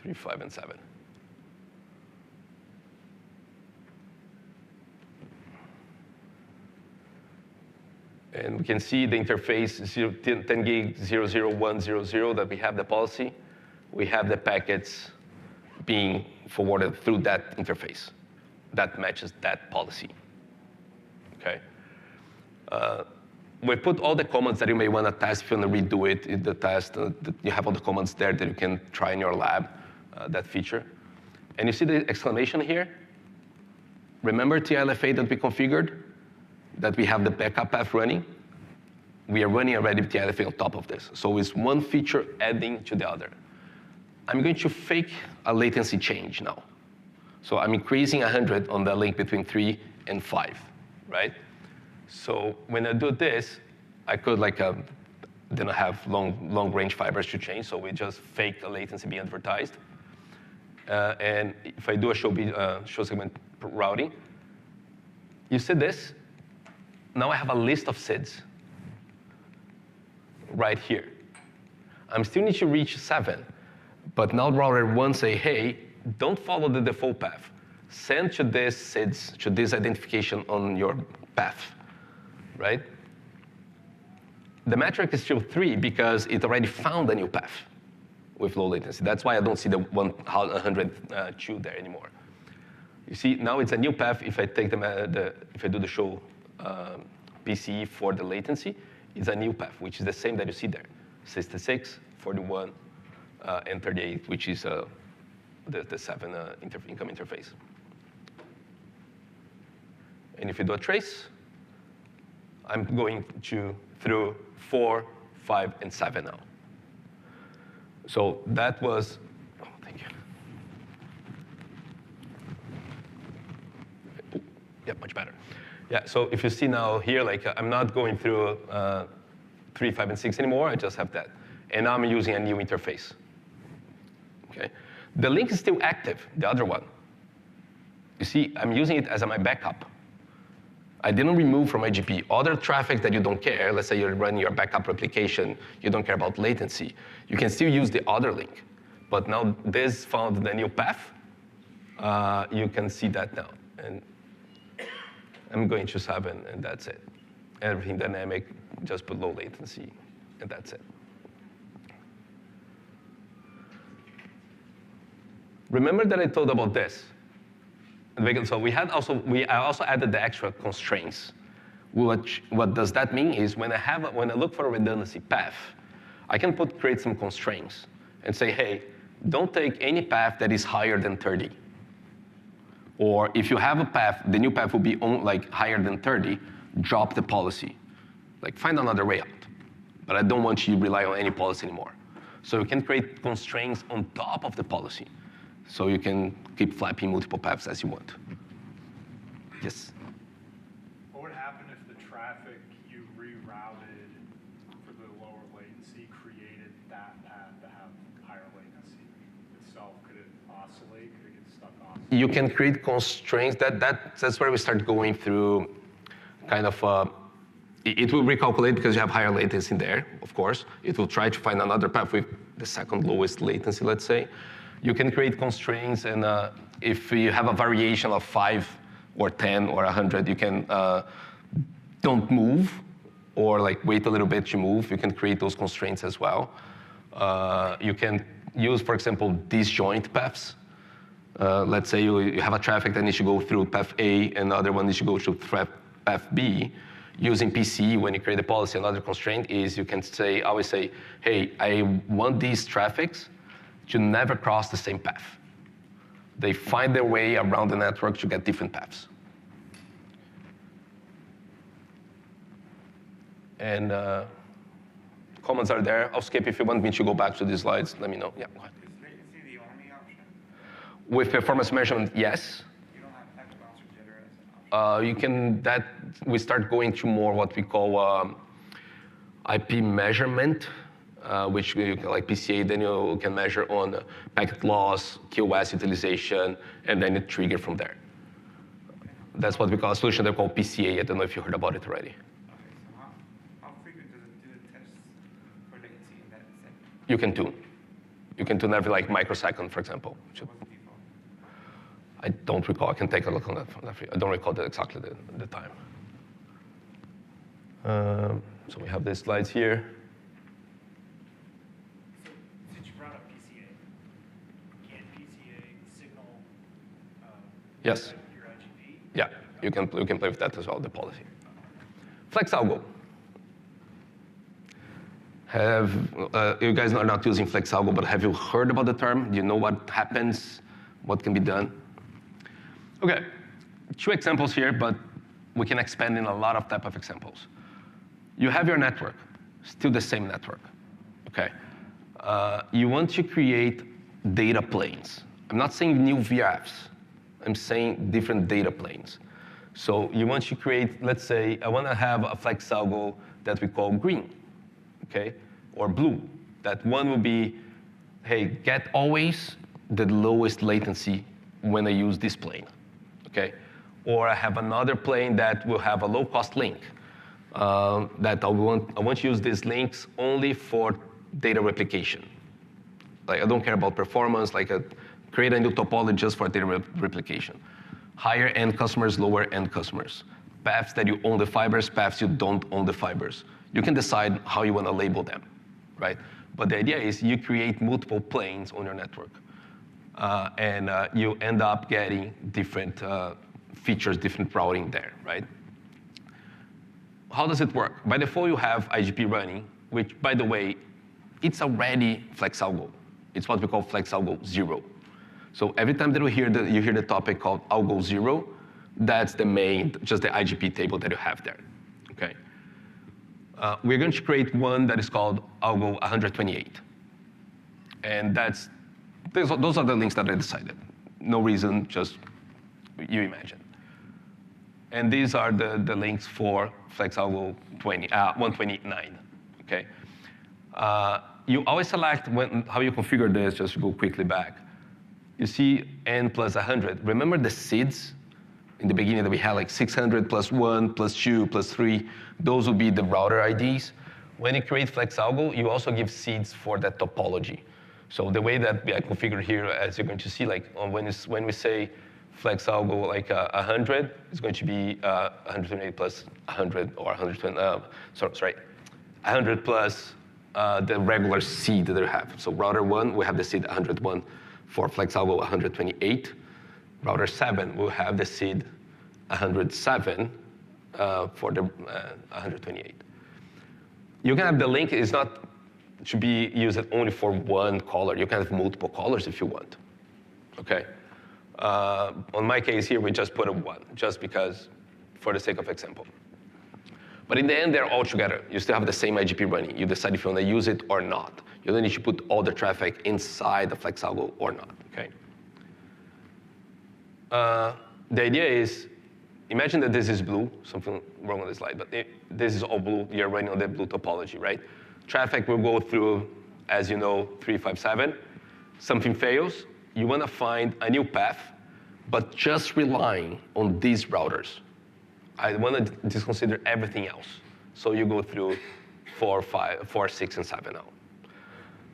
3, 5, and 7. And we can see the interface 10 gig 00100 that we have the policy. We have the packets being forwarded through that interface. That matches that policy. Okay. We put all the commands that you may want to test if you want to redo it in the test. You have all the commands there that you can try in your lab, that feature. And you see the exclamation here? Remember TLFA that we configured? That we have the backup path running? We are running already TLFA on top of this. So it's one feature adding to the other. I'm going to fake a latency change now. So I'm increasing 100 on the link between 3 and 5, right? So when I do this, I could then I have long range fibers to change, so we just fake the latency being advertised. And if I do a show segment routing, you see this? Now I have a list of SIDs right here. I'm still need to reach 7, but now router 1 say, hey, don't follow the default path. Send to this SIDs, to this identification on your path, right? The metric is still 3 because it already found a new path with low latency. That's why I don't see the 102 there anymore. You see, now it's a new path. If I take if I do the show PCE for the latency, it's a new path, which is the same that you see there, 66, 41, and 38, which is the 7 income interface. And if you do a trace, I'm going through 4, 5, and 7 now. So that was, oh, thank you. Yeah, much better. Yeah, so if you see now here, I'm not going through 3, 5, and 6 anymore. I just have that. And now I'm using a new interface. Okay. The link is still active, the other one. You see, I'm using it as my backup. I didn't remove from IGP other traffic that you don't care. Let's say you're running your backup replication, you don't care about latency. You can still use the other link. But now this found the new path. You can see that now. And I'm going to 7, and that's it. Everything dynamic, just put low latency, and that's it. Remember that I told about this. So I also added the extra constraints. What does that mean is when I look for a redundancy path, I can create some constraints and say, hey, don't take any path that is higher than 30. Or if you have a path, the new path will be higher than 30, drop the policy. Find another way out. But I don't want you to rely on any policy anymore. So you can create constraints on top of the policy. So you can keep flapping multiple paths as you want. Yes? What would happen if the traffic you rerouted for the lower latency created that path to have higher latency itself? Could it oscillate? Could it get stuck on? You can create constraints. That's where we start going through kind of, it will recalculate because you have higher latency there, of course. It will try to find another path with the second lowest latency, let's say. You can create constraints, and if you have a variation of 5 or 10 or 100, you can don't move or wait a little bit to move. You can create those constraints as well. You can use, for example, disjoint paths. Let's say you have a traffic that needs to go through path A and the other one needs to go through path B. Using PCE, when you create a policy, another constraint is you can always say, hey, I want these traffics to never cross the same path. They find their way around the network to get different paths. And comments are there. I'll skip if you want me to go back to these slides. Let me know. Yeah, go ahead. Is latency the only option? With performance measurement, yes. You don't have packet bounce or jitter as an option? We start going to more what we call IP measurement, which you can, like PCA, then you can measure on packet loss, QoS utilization, and then it trigger from there. That's what we call a solution they call PCA. I don't know if you heard about it already. Okay, so how frequent does it do the tests for latency in that setting? You can tune. You can tune every like microsecond, for example. What's the default? I don't recall. I can take a look on that. I don't recall exactly the time. So we have these slides here. So, since you brought up PCA, can PCA signal Yes. your IGP? Yeah, you can play with that as well, the policy. Flex algo. You guys are not using Flex algo, but have you heard about the term? Do you know what happens? What can be done? Okay, 2 examples here, but we can expand in a lot of type of examples. You have your network, still the same network, okay? You want to create data planes. I'm not saying new VRFs. I'm saying different data planes. So you want to create, let's say, I want to have a Flex algo that we call green, okay, or blue. That one will be, hey, get always the lowest latency when I use this plane, okay? Or I have another plane that will have a low-cost link. That I want to use these links only for data replication. Like I don't care about performance, like create a new topology just for data replication. Higher end customers, lower end customers. Paths that you own the fibers, paths you don't own the fibers. You can decide how you want to label them, right? But the idea is you create multiple planes on your network. And you end up getting different features, different routing there, right? How does it work? By default, you have IGP running, which, by the way, it's already Flex algo. It's what we call Flex algo 0. So every time that you hear the topic called algo 0, that's the main, just the IGP table that you have there, okay? We're going to create one that is called algo 128. And those are the links that I decided. No reason, just you imagine. And these are the links for Flex algo 129, okay? You always select how you configure this, just to go quickly back. You see n plus 100. Remember the seeds in the beginning that we had like 600 plus 1 plus 2 plus 3? Those would be the router IDs. When you create Flex algo, you also give seeds for that topology. So the way that I configure here, as you're going to see, like when we say Flex algo like 100, it's going to be 128 plus 100 or 120, 100 plus the regular seed that they have. So router 1, we have the seed 101 for Flex algo 128. Router 7 will have the seed 107 for the 128. You can have the link, it's not to be used only for one color. You can have multiple colors if you want, okay? On my case here, we just put a 1, just because, for the sake of example. But in the end, they're all together. You still have the same IGP running. You decide if you want to use it or not. You don't need to put all the traffic inside the Flex algo or not, okay? The idea is, imagine that this is blue, something wrong on this slide, but this is all blue. You're running on the blue topology, right? Traffic will go through, as you know, 357. Something fails. You want to find a new path, but just relying on these routers. I want to disconsider everything else. So you go through 4, 6, and 7 now.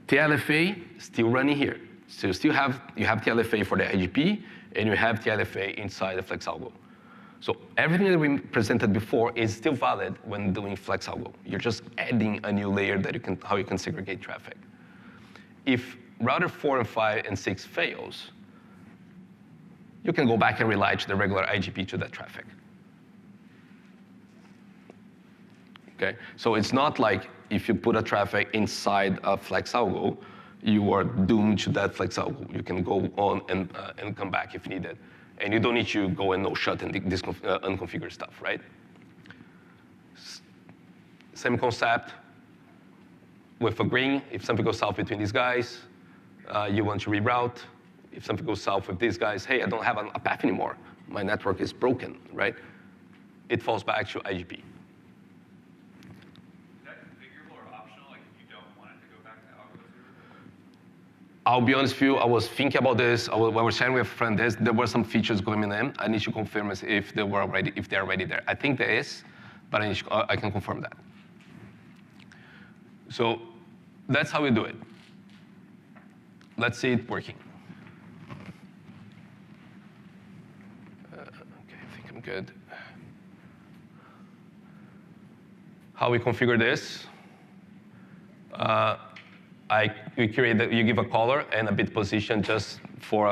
TLFA still running here. So you have TLFA for the IGP, and you have TLFA inside the Flex algo. So everything that we presented before is still valid when doing Flex algo. You're just adding a new layer that how you can segregate traffic. If router 4 and 5 and 6 fails, you can go back and rely to the regular IGP to that traffic. Okay, so it's not like if you put a traffic inside a Flex algo, you are doomed to that Flex algo. You can go on and come back if needed. And you don't need to go and no shut and unconfigure stuff, right? same concept with a green. If something goes south between these guys, you want to reroute. If something goes south with these guys, hey, I don't have a path anymore. My network is broken, right? It falls back to IGP. Is that configurable or optional, like if you don't want it to go back to algo 0? I'll be honest with you, I was thinking about this. When we were sharing with a friend this, there were some features coming in. I need to confirm if they're already there. I think there is, but I can confirm that. So that's how we do it. Let's see it working. Okay, I think I'm good. How we configure this? You give a caller and a bit position just for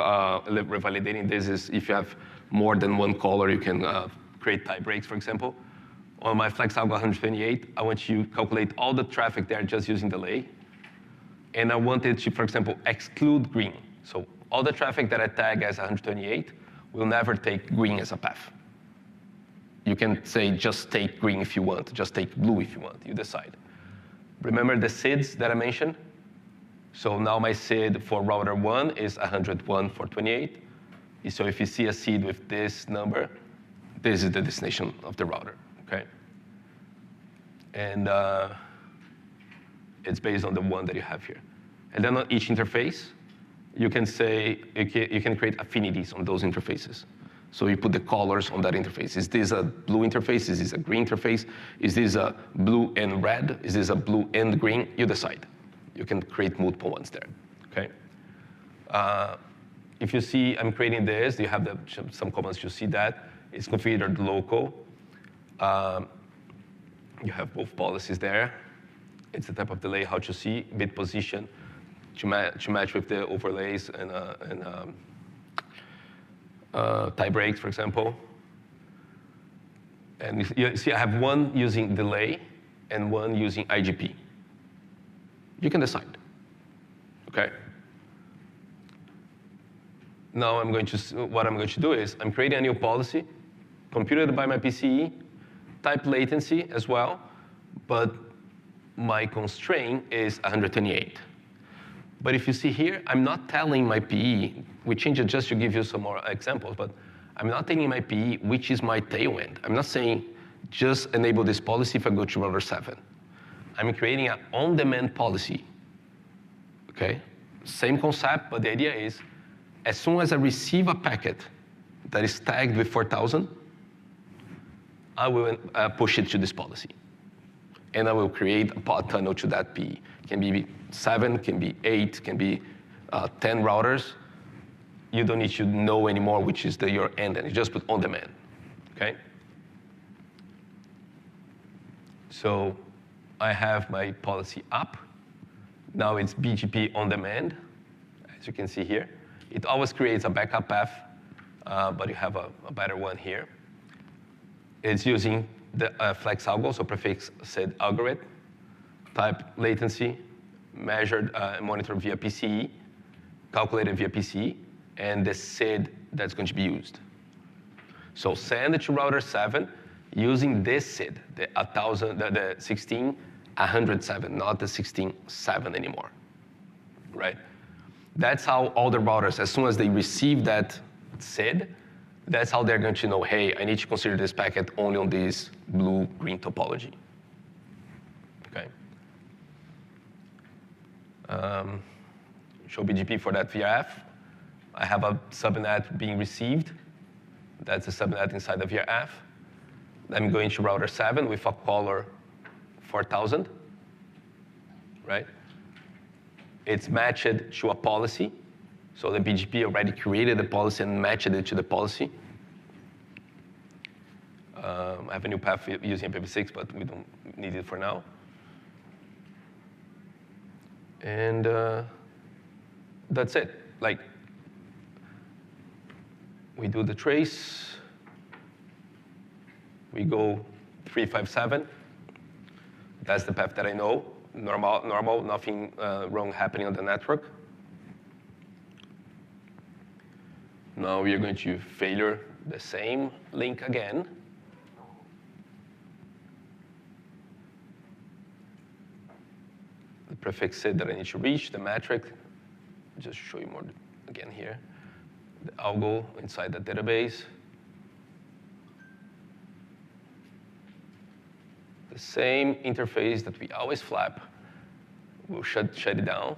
revalidating this. Is if you have more than one caller, you can create tie breaks, for example. On my Flex Algo 128, I want you to calculate all the traffic there just using delay. And I want it to, for example, exclude green. So all the traffic that I tag as 128 will never take green as a path. You can say just take green if you want, just take blue if you want, you decide. Remember the SIDs that I mentioned? So now my SID for router 1 is 101 for 28. So if you see a SID with this number, this is the destination of the router, okay? And it's based on the one that you have here. And then on each interface, you can say, you can create affinities on those interfaces. So you put the colors on that interface. Is this a blue interface? Is this a green interface? Is this a blue and red? Is this a blue and green? You decide. You can create multiple ones there, okay? If you see I'm creating this, you have some commands to see that. It's configured local. You have both policies there. It's the type of delay, how to see, bit position to match with the overlays and tie breaks, for example. And you see I have one using delay and one using IGP. You can decide, okay? Now what I'm going to do is I'm creating a new policy, computed by my PCE, type latency as well, but my constraint is 128. But if you see here, I'm not telling my PE, we changed it just to give you some more examples, but I'm not telling my PE which is my tailwind. I'm not saying just enable this policy if I go to router 7. I'm creating an on-demand policy, okay? Same concept, but the idea is as soon as I receive a packet that is tagged with 4000, I will push it to this policy. And I will create a pod tunnel to that PE. Can be 7, can be 8, can be 10 routers. You don't need to know anymore which is your end, and you just put on demand, okay? So I have my policy up. Now it's BGP on demand, as you can see here. It always creates a backup path, but you have a better one here. It's using the Flex Algo, so prefix SID algorithm, type latency, measured, monitored via PCE, calculated via PCE, and the SID that's going to be used. So send it to router 7 using this SID, the 16107, not the 167 anymore, right? That's how all the routers, as soon as they receive that SID, that's how they're going to know, hey, I need to consider this packet only on this blue-green topology, okay? Show BGP for that VRF. I have a subnet being received. That's a subnet inside the VRF. I'm going to router 7 with a caller 4000, right? It's matched to a policy. So the BGP already created the policy and matched it to the policy. I have a new path using IPv6, but we don't need it for now. And that's it. Like, we do the trace. We go 357. That's the path that I know. Normal, nothing wrong happening on the network. Now we are going to failure the same link again. prefix SID that I need to reach, the metric. Just show you more again here. The algo inside the database. The same interface that we always flap. We'll shut it down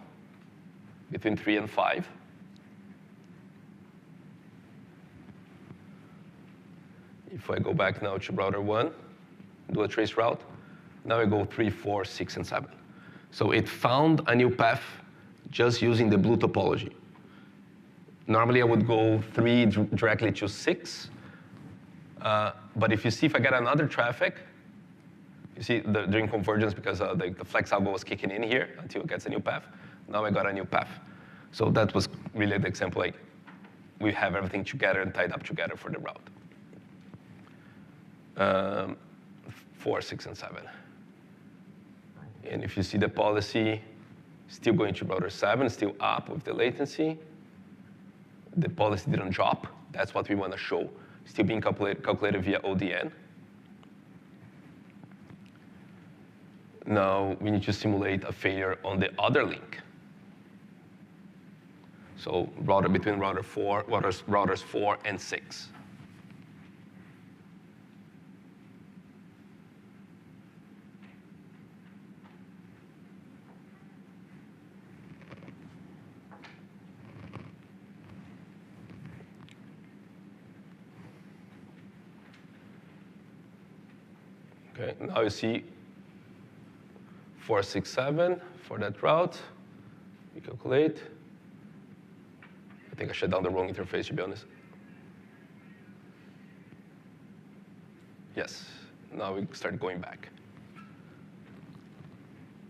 between 3 and 5. If I go back now to router 1, do a trace route, now I go 3, 4, 6, and 7. So it found a new path just using the blue topology. Normally I would go 3 directly to 6, but if you see if I get another traffic, you see during convergence, because the flex algo was kicking in here until it gets a new path, now I got a new path. So that was really the example, like we have everything together and tied up together for the route. 4, 6, and 7. And if you see the policy, still going to router 7, still up with the latency. The policy didn't drop. That's what we want to show. Still being calculated via ODN. Now we need to simulate a failure on the other link. So between routers 4 and 6. Okay, now you see 4, 6, 7 for that route. We calculate. I think I shut down the wrong interface, to be honest. Yes, now we start going back.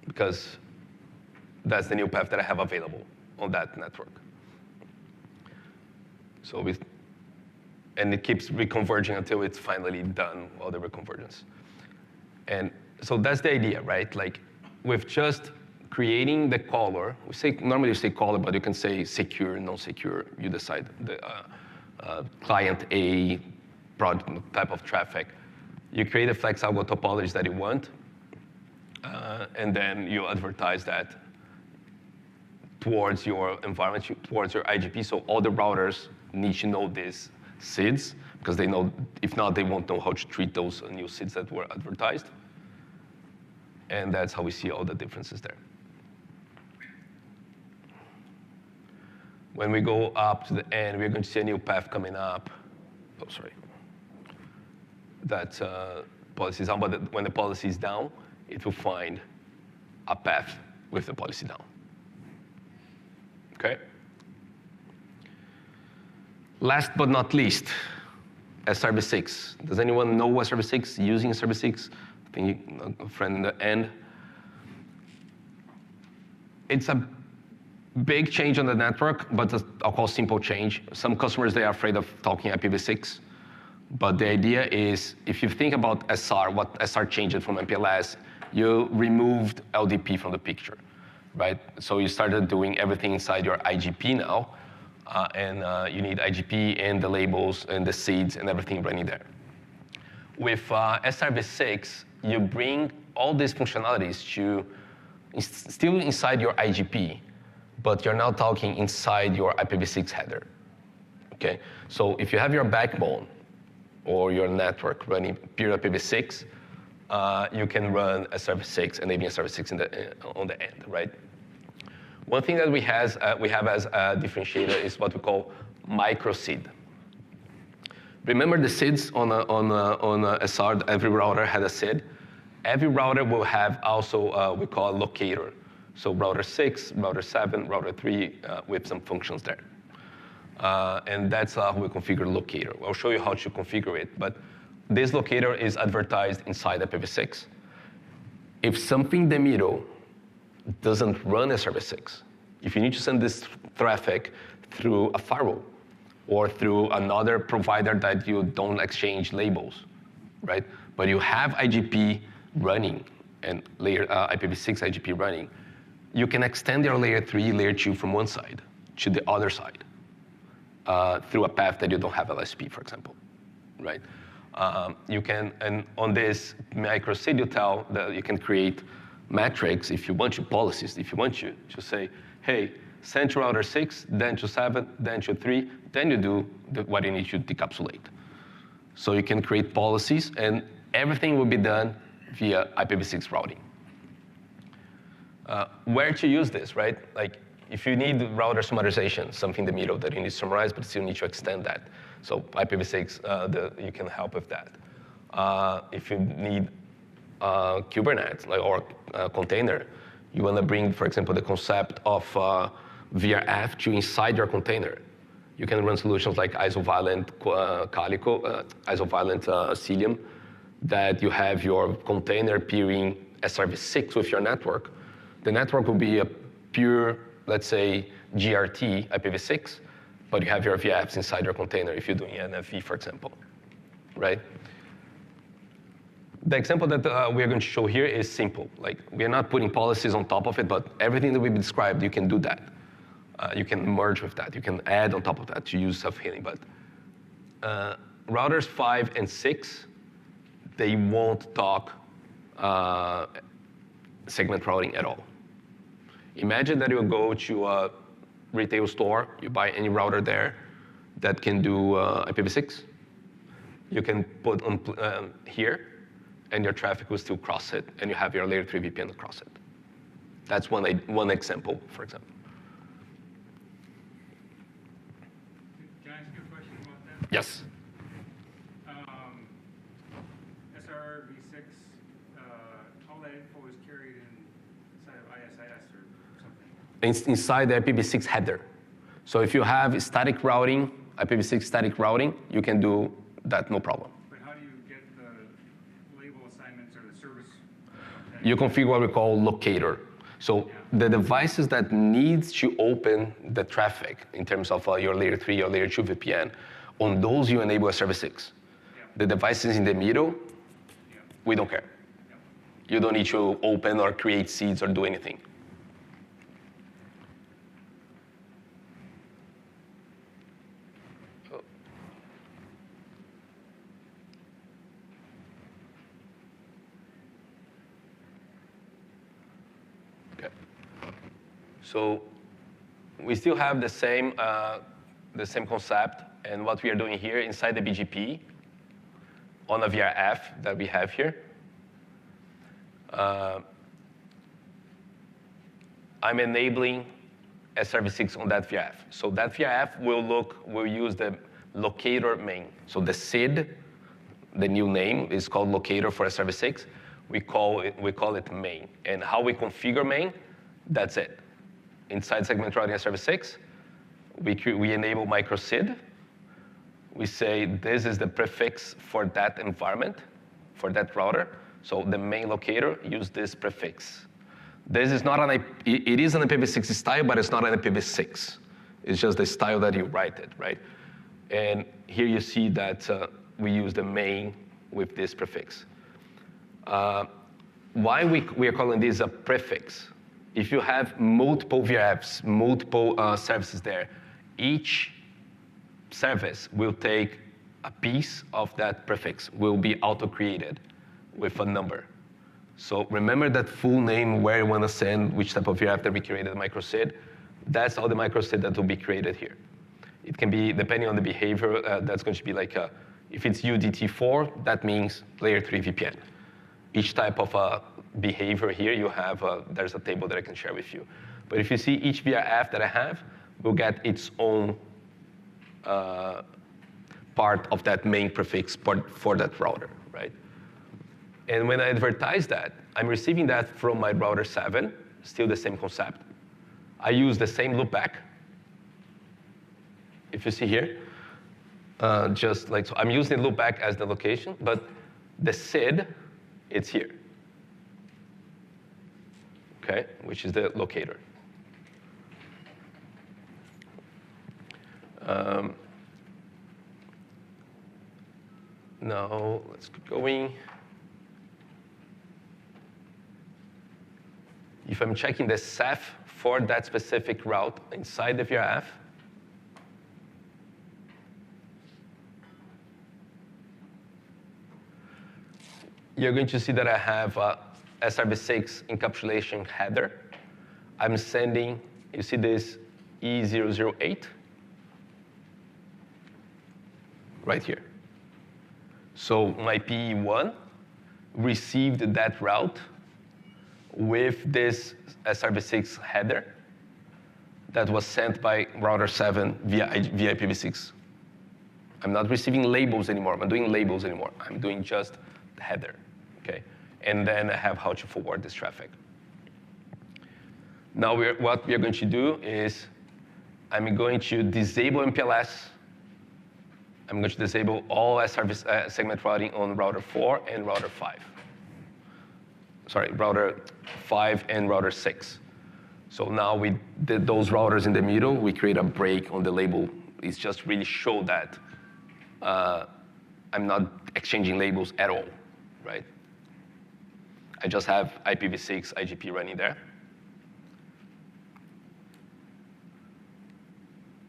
Because that's the new path that I have available on that network. So and it keeps reconverging until it's finally done, all the reconvergence. And so that's the idea, right? Like with just creating the caller, normally you say caller, but you can say secure, non-secure. You decide the client A type of traffic. You create a flex algo topology that you want, and then you advertise that towards your environment, towards your IGP. So all the routers need to know these SIDs, because they know, if not, they won't know how to treat those new SIDs that were advertised. And that's how we see all the differences there. When we go up to the end, we're going to see a new path coming up. Oh, sorry. That policy is on, but when the policy is down, it will find a path with the policy down. Okay? Last but not least, SRv6. Does anyone know SRv6, using SRv6? I think a friend in the end. It's a big change on the network, but I'll call simple change. Some customers, they are afraid of talking IPv6. But the idea is, if you think about SR, what SR changed from MPLS, you removed LDP from the picture, right? So you started doing everything inside your IGP now, and you need IGP and the labels and the seeds and everything running there. With SRv6, you bring all these functionalities to still inside your IGP, but you're now talking inside your IPv6 header. Okay, so if you have your backbone or your network running pure IPv6, you can run SRv6 and maybe SRv6 on the end, right? One thing that we have as a differentiator is what we call micro SID. Remember the SIDs on a SR, every router had a SID. Every router will have also we call a locator. So router 6, router 7, router 3 with some functions there. And that's how we configure locator. I'll show you how to configure it, but this locator is advertised inside IPv6. If something in the middle doesn't run SRv6, if you need to send this traffic through a firewall or through another provider that you don't exchange labels, right? But you have IGP running and IPv6 IGP running, you can extend your layer 3, layer 2 from one side to the other side through a path that you don't have LSP, for example, right? You can, and on this micro SID, you can create metrics, if you want to policies, if you want to say, hey, send to router 6, then to 7, then to 3, then you do what you need to decapsulate. So you can create policies, and everything will be done via IPv6 routing. Where to use this, right? Like, if you need router summarization, something in the middle that you need to summarize, but still need to extend that. So IPv6, you can help with that. If you need Kubernetes or container, you want to bring, for example, the concept of VRF to inside your container. You can run solutions like isovalent Calico, isovalent Cilium, that you have your container peering SRv6 with your network. The network will be a pure, let's say, GRT IPv6, but you have your VRFs inside your container if you're doing NFV, for example, right? The example that we're going to show here is simple. Like, we're not putting policies on top of it, but everything that we've described, you can do that. You can merge with that. You can add on top of that to use self-healing. But routers 5 and 6, they won't talk segment routing at all. Imagine that you go to a retail store, you buy any router there that can do IPv6. You can put on here, and your traffic will still cross it, and you have your layer 3 VPN across it. That's one example, for example. Can I ask you a question about that? Yes. SRv6, all that info is carried inside of ISIS or something? Inside the IPv6 header. So if you have static routing, IPv6 static routing, you can do that, no problem. But how do you get the label assignments or the service? You configure what we call locator. So the devices that needs to open the traffic in terms of your layer 3 or layer 2 VPN, on those you enable SRv6. Yeah. The devices in the middle, Yeah. we don't care. Yeah. You don't need to open or create seeds or do anything. Okay. So we still have the same concept, and what we are doing here inside the BGP on a VRF that we have here. I'm enabling SRv6 on that VRF. So that VRF will use the locator main. So the SID, the new name is called locator for SRv6. We call it main. And how we configure main, that's it. Inside segment routing SRv6, we enable microSID. We say this is the prefix for that environment, for that router. So the main locator use this prefix. This is not it is an IPv6 style, but it's not an IPv6. It's just the style that you write it, right? And here you see that we use the main with this prefix. Why we are calling this a prefix? If you have multiple VRFs, multiple services there, each service will take a piece of that prefix, will be auto-created with a number. So remember that full name, where you want to send, which type of VRF that we created, microSID. That's all the microSID that will be created here. It can be, depending on the behavior, that's going to be like, if it's UDT4, that means layer 3 VPN. Each type of behavior here, you have, there's a table that I can share with you. But if you see each VRF that I have, will get its own part of that main prefix for that router, right? And when I advertise that, I'm receiving that from my router 7, still the same concept. I use the same loopback. If you see here, just like, so I'm using the loopback as the location, but the SID, it's here, okay, which is the locator. Now, let's keep going. If I'm checking the Ceph for that specific route inside the VRF, you're going to see that I have SRv6 encapsulation header. I'm sending, you see this E008 right here. So my PE1 received that route with this SRv6 header that was sent by router 7 via IPv6. I'm not receiving labels anymore. I'm not doing labels anymore. I'm doing just the header, okay? And then I have how to forward this traffic. Now what we are going to do is I'm going to disable MPLS. I'm going to disable all segment routing on router 4 and router 5. Sorry, router 5 and router 6. So now we did those routers in the middle. We create a break on the label. It's just really show that I'm not exchanging labels at all, right? I just have IPv6 IGP running there.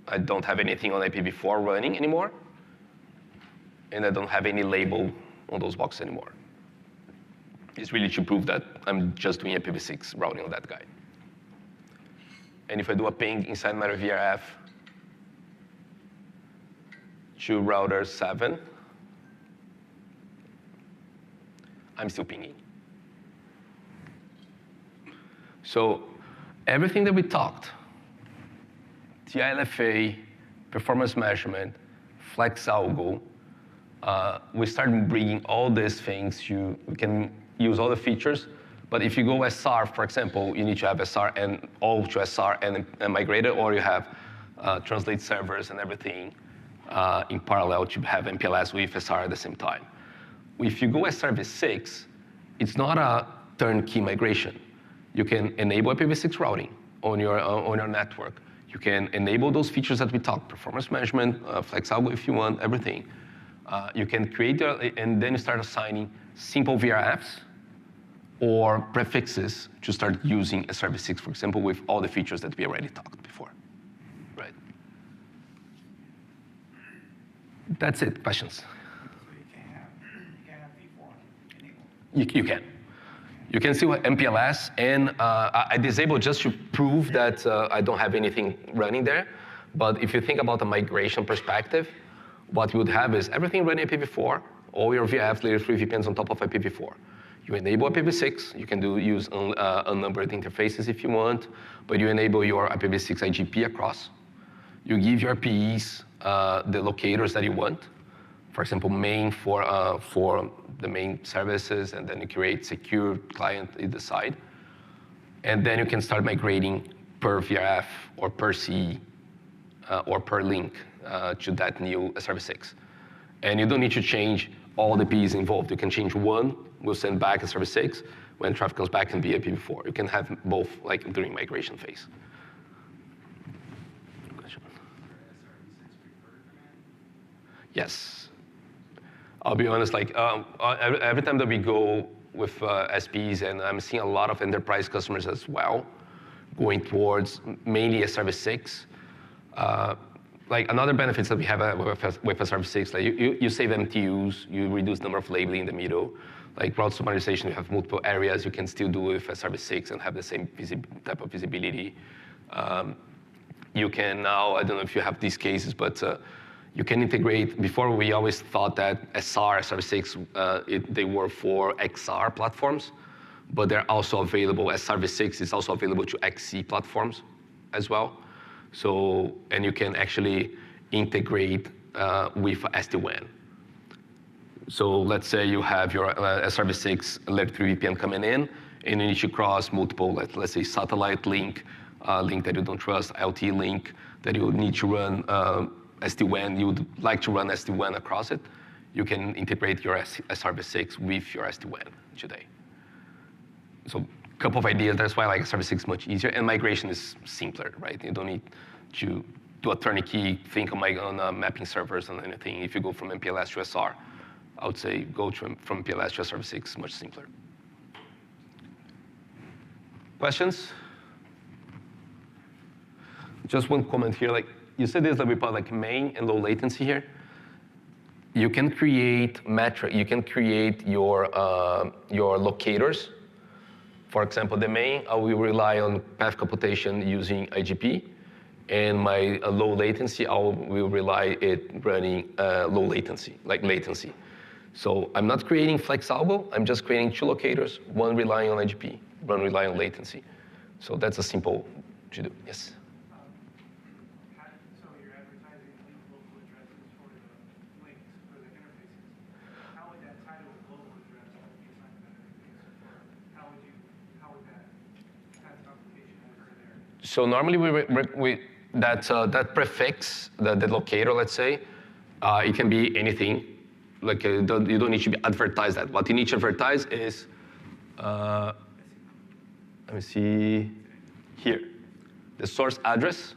I don't have anything on IPv4 running anymore. And I don't have any label on those boxes anymore. It's really to prove that I'm just doing IPv6 routing on that guy. And if I do a ping inside my VRF to router 7, I'm still pinging. So everything that we talked, TILFA, performance measurement, flex algo, we started bringing all these things. We can use all the features, but if you go SR, for example, you need to have SR and all to SR and migrate it, or you have translate servers and everything in parallel to have MPLS with SR at the same time. If you go SRv6, it's not a turnkey migration. You can enable IPv6 routing on your network. You can enable those features that we talked, performance management, flex algo if you want, everything. You can create, and then you start assigning simple VRFs or prefixes to start using SRv6, for example, with all the features that we already talked before, right? That's it, questions? So you can have V4 enabled. You can. You can see what MPLS, and I disabled just to prove that I don't have anything running there. But if you think about a migration perspective, what you would have is everything running IPv4, all your VRFs, layer 3 VPNs on top of IPv4. You enable IPv6, you can use unnumbered interfaces if you want, but you enable your IPv6 IGP across. You give your PEs the locators that you want. For example, main for the main services, and then you create secure client either side. And then you can start migrating per VRF or per CE or per link to that new SRv6. And you don't need to change all the PEs involved. You can change one, we'll send back SRv6. When traffic comes back, can be IPv4. You can have both like during migration phase. Yes. I'll be honest, like every time that we go with SPs, and I'm seeing a lot of enterprise customers as well, going towards mainly SRv6. Like another benefits that we have with SRv6, like you save MTUs, you reduce number of labeling in the middle. Like route summarization, you have multiple areas you can still do with SRv6 and have the same type of visibility. You can now, I don't know if you have these cases, but you can integrate. Before we always thought that SRv6, they were for XR platforms, but they're also available, SRv6 is also available to XC platforms as well. So, and you can actually integrate with SD-WAN. So let's say you have your SRv6 layer 3 VPN coming in, and you need to cross multiple, let's say satellite link, link that you don't trust, LTE link that you need to run SD-WAN, you would like to run SD-WAN across it, you can integrate your SRv6 with your SD-WAN today. So a couple of ideas, that's why like SRv6 is much easier, and migration is simpler, right? You don't need to do a turnkey, think on mapping servers and anything. If you go from MPLS to SR, I would say go from MPLS to SRv6, much simpler. Questions? Just one comment here, like you said this that we put like main and low latency here. You can create metric, you can create your locators For example, the main, I will rely on path computation using IGP, and my low latency, I will rely it running low latency, like latency. So I'm not creating flex algo, I'm just creating two locators, one relying on IGP, one relying on latency. So that's a simple to do, yes. So you're advertising link local addresses for the links, for the interfaces. How would that tie to a global address that would be assigned to that interface? Or how would that kind of complication occur there? So normally that prefix, the locator, let's say, it can be anything. Like you don't need to advertise that. What you need to advertise is, let me see, here. The source address,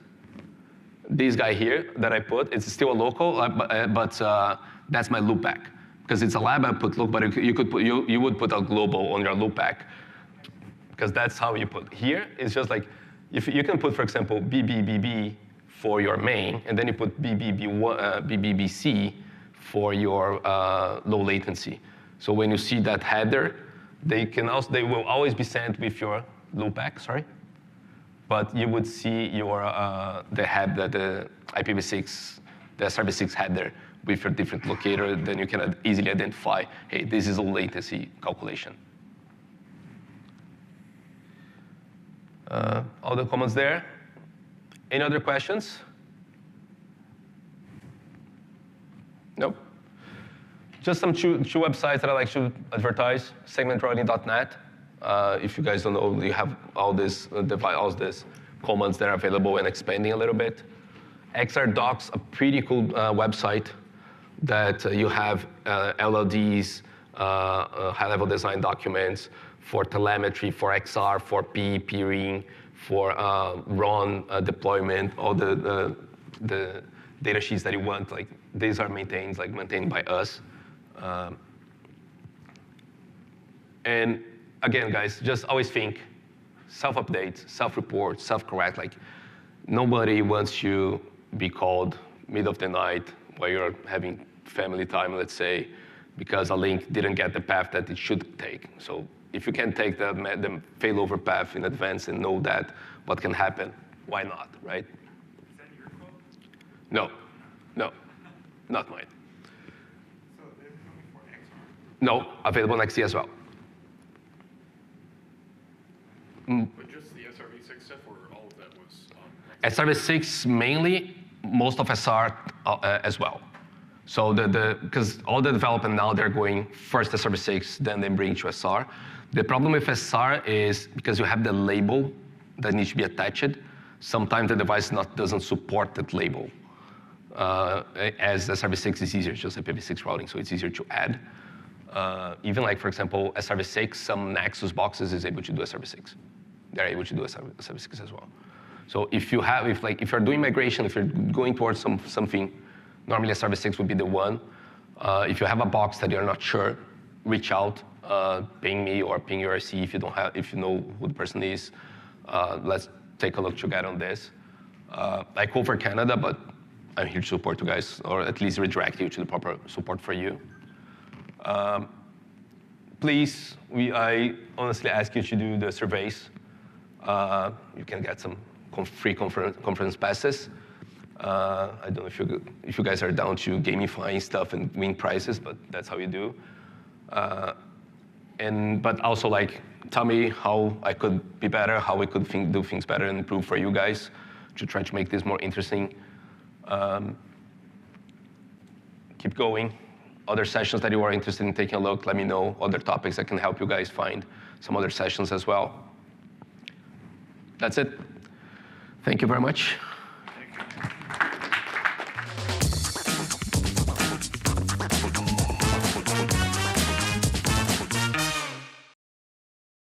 this guy here that I put, it's still a local, but that's my loopback. Because it's a lab, I put loop, but you would put a global on your loopback. Because that's how you put. Here, it's just like, if you can put, for example, BBBB for your main, and then you put BBBC for your low latency. So when you see that header, they will always be sent with your loopback, sorry. But you would see your the IPv6, the SRv6 header with your different locator, then you can easily identify, hey, this is a latency calculation. All the comments there. Any other questions? Nope. Just some two websites that I like to advertise. Segmentrouting.net. If you guys don't know, you have all these comments that are available and expanding a little bit. XRDocs, a pretty cool website that you have LLDs, high-level design documents for telemetry, for XR, for peering, for RON deployment, all the data sheets that you want. Like these are maintained by us. And again, guys, just always think self-update, self-report, self-correct. Like nobody wants you be called middle of the night while you're having family time, let's say, because a link didn't get the path that it should take. So if you can take the failover path in advance and know that what can happen, why not, right? Is that your quote? No, not mine. So they're coming for XR? No, available on XC as well. But just the SRv6 stuff, or all of that was on? SRv6 mainly, most of SR as well. So because all the development now, they're going first SRv6, then they bring to SR. The problem with SR is because you have the label that needs to be attached, sometimes the device doesn't support that label. As SRv6 is easier, it's just IPv6 routing, so it's easier to add. Even like, for example, SRv6, some Nexus boxes is able to do SRv6. They're able to do SRv6 as well. So if you're doing migration, if you're going towards something, normally SRv6 would be the one. If you have a box that you're not sure, reach out, ping me or ping URC if you know who the person is. Let's take a look together on this. I cover Canada, but I'm here to support you guys, or at least redirect you to the proper support for you. Please, I honestly ask you to do the surveys. You can get some free conference passes. I don't know if you guys are down to gamifying stuff and win prizes, but that's how you do. But also like, tell me how I could be better, how we could do things better and improve for you guys to try to make this more interesting. Keep going. Other sessions that you are interested in taking a look, let me know. Other topics that can help you guys find some other sessions as well. That's it. Thank you very much.